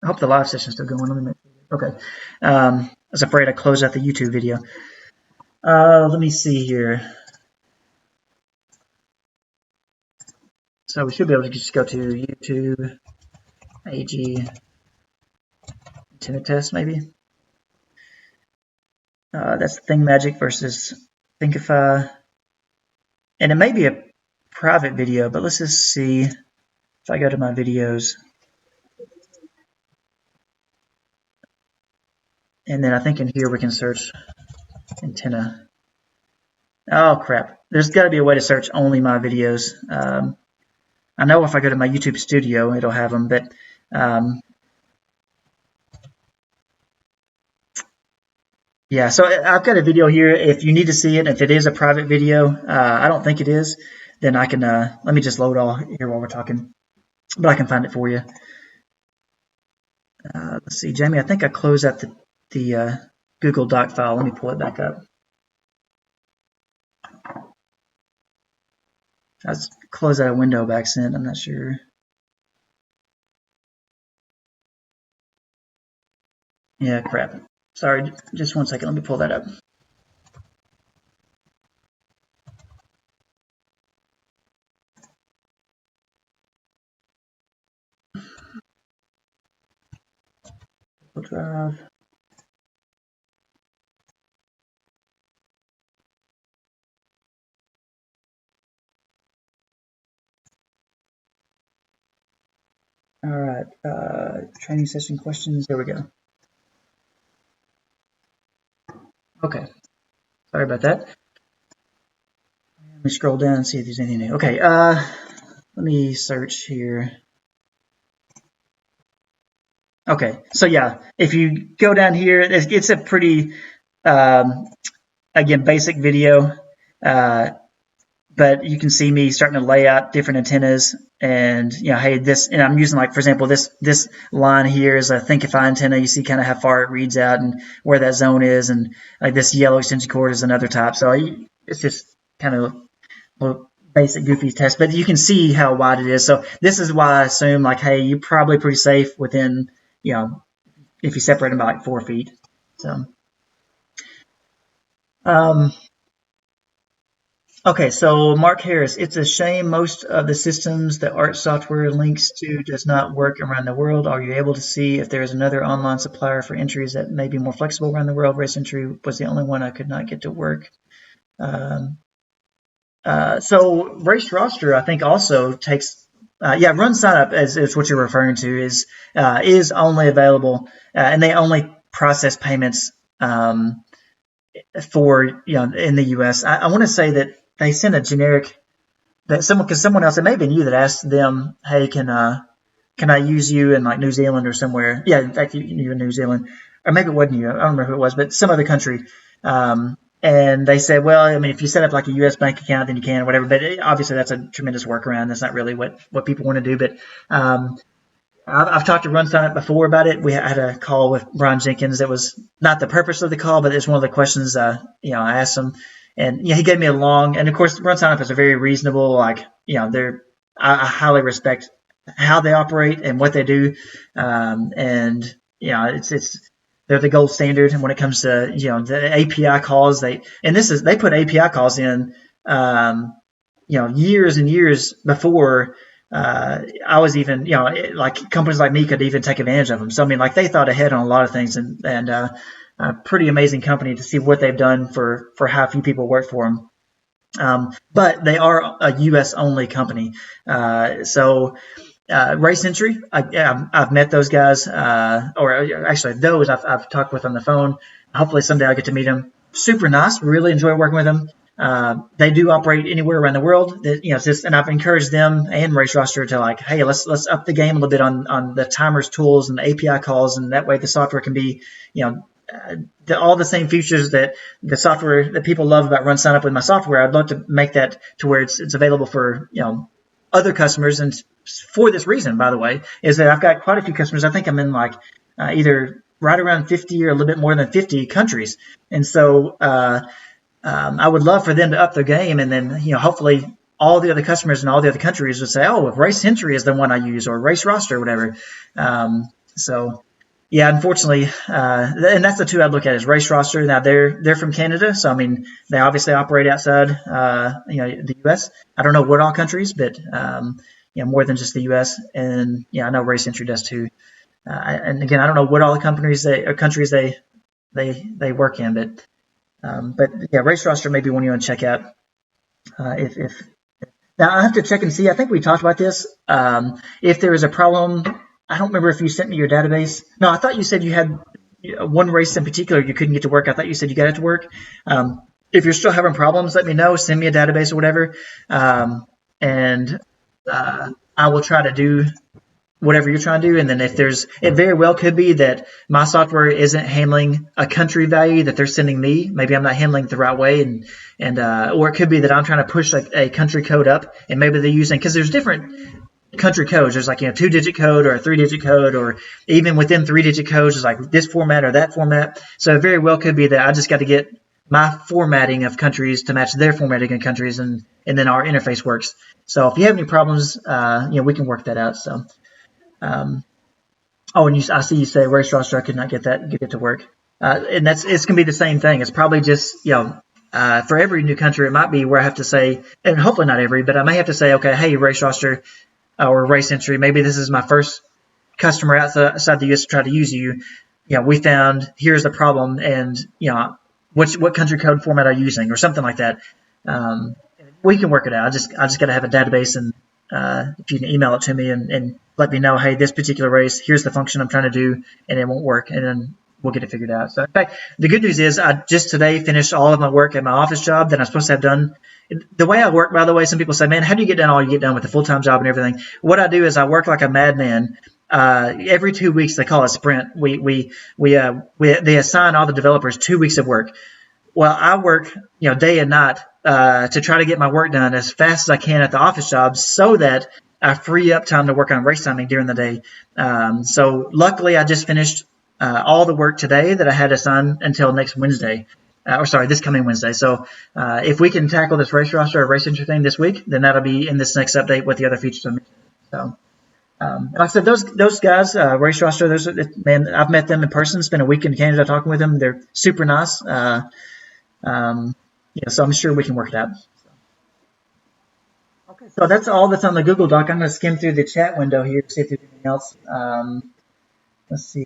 hope the live session is still going. Let me make sure. Okay. I was afraid I closed out the YouTube video. Let me see here. So we should be able to just go to YouTube, AG, antenna test maybe. That's Thing Magic versus Thinkify. And it may be a private video, but let's just see if I go to my videos. And then I think in here we can search antenna. Oh, crap. There's got to be a way to search only my videos. I know if I go to my YouTube studio, it'll have them, but yeah, so I've got a video here. If you need to see it, if it is a private video, I don't think it is, then I can, let me just load all here while we're talking, but I can find it for you. Let's see, Jamie, I think I closed out the Google Doc file. Let me pull it back up. I closed out a window by accident. I'm not sure. Yeah, crap. Sorry, just 1 second. Let me pull that up. Google Drive. All right, training session questions. There we go. Okay, sorry about that. Let me scroll down and see if there's anything new. Okay, let me search here. Okay, so yeah, if you go down here, it's a pretty, again, basic video. But you can see me starting to lay out different antennas, and hey, this, and I'm using, like, for example, this line here is a Thinkify antenna. You see kind of how far it reads out and where that zone is, and like this yellow extension cord is another type. So it's just kind of a little basic goofy test, but you can see how wide it is. So this is why I assume, like, hey, you're probably pretty safe within, if you separate them by like 4 feet. So. Okay, so Mark Harris, it's a shame most of the systems that ART software links to does not work around the world. Are you able to see if there is another online supplier for entries that may be more flexible around the world? Race Entry was the only one I could not get to work. So Race Roster, I think, also takes, Run Signup is what you're referring to, is only available, and they only process payments for, in the U.S. I want to say that they sent a generic, that someone else, it may have been you, that asked them, hey, can I use you in like New Zealand or somewhere? Yeah, in fact, you in New Zealand, or maybe it wasn't you. I don't remember who it was, but some other country. And they said, well, I mean, if you set up like a U.S. bank account, then you can, or whatever. But obviously, that's a tremendous workaround. That's not really what people want to do. But I've talked to Run Signup before about it. We had a call with Brian Jenkins. That was not the purpose of the call, but it's one of the questions I asked him. And he gave me a long, and of course, Run Signup is a very reasonable, like, I highly respect how they operate and what they do. And they're the gold standard when it comes to, the API calls. They put API calls in, years and years before I was even, like companies like me could even take advantage of them. So, I mean, like, they thought ahead on a lot of things, and a pretty amazing company to see what they've done for how few people work for them. But they are a U.S. only company. So Race Entry, I've met those guys, or actually those I've talked with on the phone. Hopefully someday I'll get to meet them. Super nice. Really enjoy working with them. They do operate anywhere around the world. And I've encouraged them and Race Roster to, like, hey, let's up the game a little bit on the timers tools and the API calls, and that way the software can be, all the same features that the software that people love about Run Signup with my software. I'd love to make that to where it's available for, other customers. And for this reason, by the way, is that I've got quite a few customers. I think I'm in like either right around 50 or a little bit more than 50 countries. And so I would love for them to up their game, and then hopefully all the other customers in all the other countries would say, oh, if Race Entry is the one I use, or Race Roster or whatever. So yeah, unfortunately, and that's the two I'd look at is Race Roster. Now they're from Canada, so I mean they obviously operate outside the U.S. I don't know what all countries, but more than just the U.S. And I know Race Entry does too. And again, I don't know what all the countries they work in, but yeah, Race Roster may be one you want to check out. If now I have to check and see. I think we talked about this. If there is a problem, I don't remember if you sent me your database. No, I thought you said you had one race in particular you couldn't get to work. I thought you said you got it to work. If you're still having problems, let me know. Send me a database or whatever, and I will try to do whatever you're trying to do. And then if it very well could be that my software isn't handling a country value that they're sending me. Maybe I'm not handling it the right way, and or it could be that I'm trying to push a country code up, and maybe they're using, because there's different country codes. There's like 2-digit code or a 3-digit code, or even within 3-digit codes, there's like this format or that format. So it very well could be that I just got to get my formatting of countries to match their formatting of countries, and then our interface works. So if you have any problems, we can work that out. So. And I see you say Race Roster. I could not get it to work, and it's gonna be the same thing. It's probably just for every new country, it might be where I have to say, and hopefully not every, but I may have to say, okay, hey, Race Roster or Race Entry, maybe this is my first customer outside the US to try to use you. We found here's the problem, and what country code format are you using, or something like that. We can work it out. I just got to have a database, and if you can email it to me and let me know, hey, this particular race, here's the function I'm trying to do, and it won't work, and then we'll get it figured out. So in fact, the good news is I just today finished all of my work at my office job that I'm supposed to have done. The way I work, by the way, some people say, man, how do you get done all you get done with a full-time job and everything? What I do is I work like a madman. Every 2 weeks, they call it a sprint. They assign all the developers 2 weeks of work. Well, I work, day and night to try to get my work done as fast as I can at the office job, so that I free up time to work on race timing during the day. So luckily, I just finished all the work today that I had assigned until next Wednesday. This coming Wednesday. So if we can tackle this Race Roster or Race Entry thing this week, then that'll be in this next update with the other features I mentioned. So. Like I said, those guys, Race Roster, man, I've met them in person. Spent a week in Canada talking with them. They're super nice. So I'm sure we can work it out. Okay, so that's all that's on the Google Doc. I'm going to skim through the chat window here to see if there's anything else. Let's see.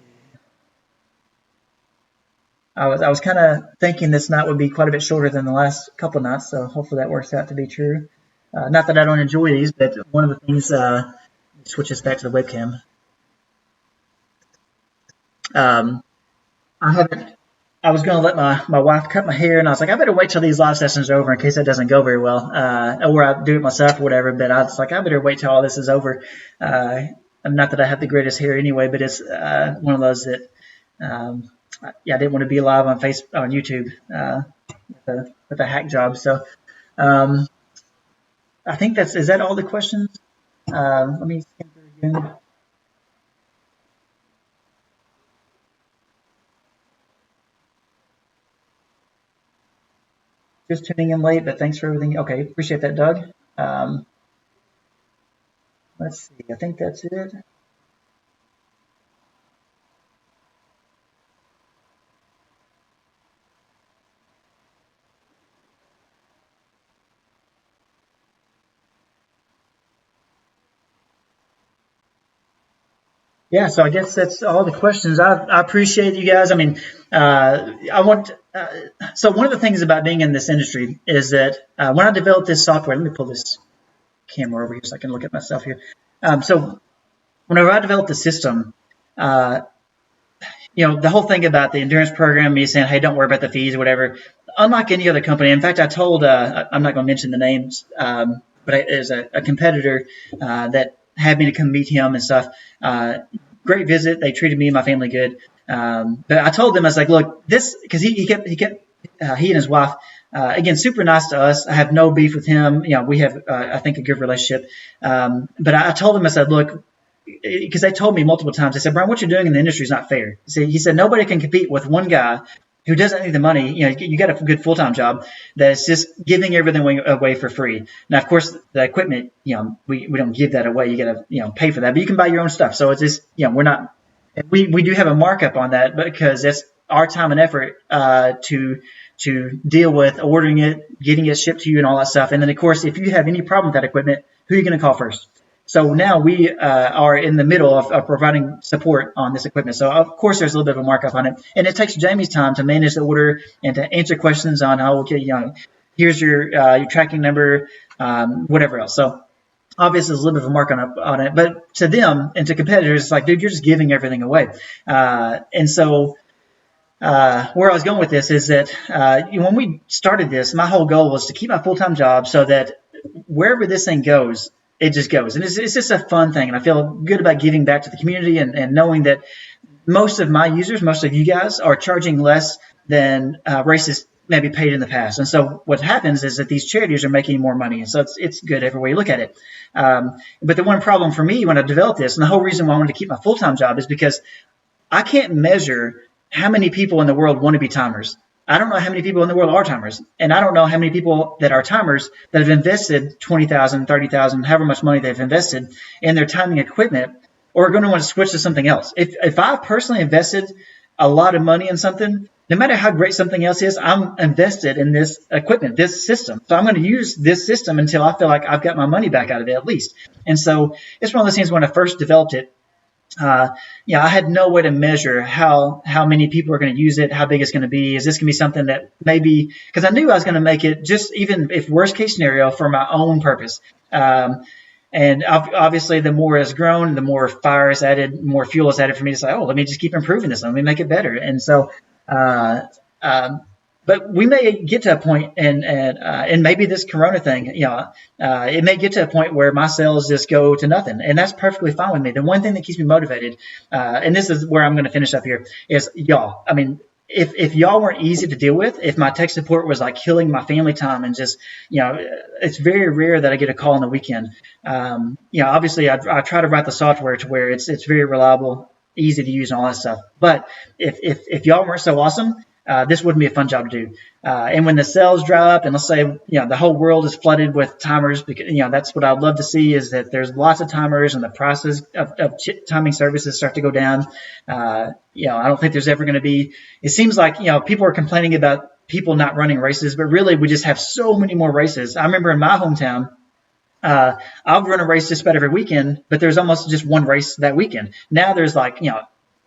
I was kind of thinking this night would be quite a bit shorter than the last couple nights, so hopefully that works out to be true. Not that I don't enjoy these, but one of the things. Switch this back to the webcam. I was going to let my wife cut my hair, and I was like, I better wait till these live sessions are over in case that doesn't go very well, or I do it myself or whatever. But I was like, I better wait till all this is over. Not that I have the greatest hair anyway, but it's one of those that, I didn't want to be live on YouTube with a hack job. So I think is that all the questions? Let me skim through again. Just tuning in late, but thanks for everything. Okay, appreciate that, Doug. Let's see. I think that's it. Yeah, so I guess that's all the questions. I appreciate you guys. I mean, so one of the things about being in this industry is that when I developed this software, let me pull this camera over here so I can look at myself here. So whenever I developed the system, the whole thing about the endurance program, me saying, hey, don't worry about the fees or whatever, unlike any other company. In fact, I told, I'm not going to mention the names, but there's a competitor that had me to come meet him and stuff. Great visit. They treated me and my family good. But I told them, I was like, look, this, because he and his wife, again, super nice to us. I have no beef with him. We have, I think, a good relationship. But I told him, I said, look, because they told me multiple times, they said, Brian, what you're doing in the industry is not fair. He said, nobody can compete with one guy who doesn't need the money. You got a good full-time job that's just giving everything away for free. Now, of course, the equipment, we don't give that away. You got to, pay for that, but you can buy your own stuff. So it's just, we're not, we do have a markup on that because that's our time and effort to deal with ordering it, getting it shipped to you and all that stuff. And then, of course, if you have any problem with that equipment, who are you going to call first? So now we are in the middle of providing support on this equipment. So, of course, there's a little bit of a markup on it. And it takes Jamie's time to manage the order and to answer questions on how, okay, here's your tracking number, whatever else. So, obviously, there's a little bit of a markup on it. But to them and to competitors, it's like, dude, you're just giving everything away. And so where I was going with this is that when we started this, my whole goal was to keep my full-time job so that wherever this thing goes, it just goes. And it's just a fun thing. And I feel good about giving back to the community and knowing that most of my users, most of you guys are charging less than races maybe paid in the past. And so what happens is that these charities are making more money. And so it's good every way you look at it. But the one problem for me when I developed this, and the whole reason why I wanted to keep my full-time job is because I can't measure how many people in the world want to be timers. I don't know how many people in the world are timers. And I don't know how many people that are timers that have invested $20,000, $30,000, however much money they've invested in their timing equipment or are going to want to switch to something else. If I've personally invested a lot of money in something, no matter how great something else is, I'm invested in this equipment, this system. So I'm going to use this system until I feel like I've got my money back out of it at least. And so it's one of those things when I first developed it, I had no way to measure how many people are going to use it, how big it's going to be. Is this going to be something that maybe, because I knew I was going to make it just even if worst case scenario for my own purpose. And obviously the more it's grown, the more fire is added, more fuel is added for me to say, oh, let me just keep improving this. Let me make it better. And so, but we may get to a point, and maybe this Corona thing, it may get to a point where my sales just go to nothing, and that's perfectly fine with me. The one thing that keeps me motivated, and this is where I'm going to finish up here, is y'all. I mean, if y'all weren't easy to deal with, if my tech support was like killing my family time and just, it's very rare that I get a call on the weekend. Obviously I try to write the software to where it's very reliable, easy to use and all that stuff. But if y'all weren't so awesome, this wouldn't be a fun job to do. And when the sales dry up, and let's say, the whole world is flooded with timers, because, that's what I'd love to see is that there's lots of timers and the prices of timing services start to go down. I don't think there's ever going to be, it seems like, people are complaining about people not running races, but really we just have so many more races. I remember in my hometown, I'll run a race just about every weekend, but there's almost just one race that weekend. Now there's like,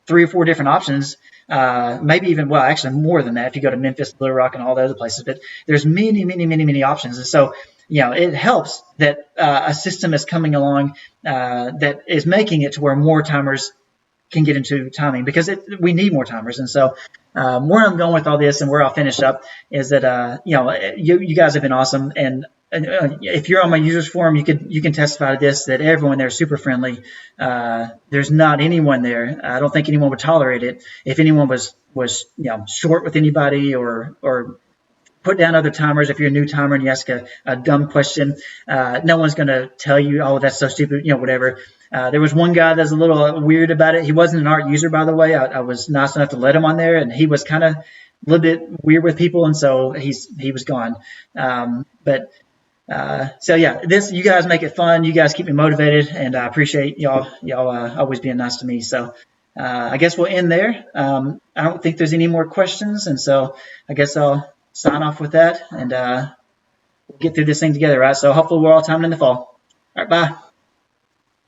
3 or 4 different options. Maybe even, well, actually more than that if you go to Memphis, Little Rock, and all the other places. But there's many, many, many, many options. And so, it helps that a system is coming along that is making it to where more timers can get into timing, because we need more timers. And so where I'm going with all this and where I'll finish up is that, you guys have been awesome. And if you're on my users forum, you can testify to this, that everyone there is super friendly. There's not anyone there. I don't think anyone would tolerate it if anyone was short with anybody or put down other timers. If you're a new timer and you ask a dumb question, no one's going to tell you, oh, that's so stupid, whatever. There was one guy that's a little weird about it. He wasn't an art user, by the way. I was nice enough to let him on there, and he was kind of a little bit weird with people, and so he was gone. So yeah, you guys make it fun. You guys keep me motivated, and I appreciate y'all always being nice to me. So I guess we'll end there. I don't think there's any more questions, and so I guess I'll sign off with that, and we'll get through this thing together, right? So hopefully we're all timing in the fall. All right, bye.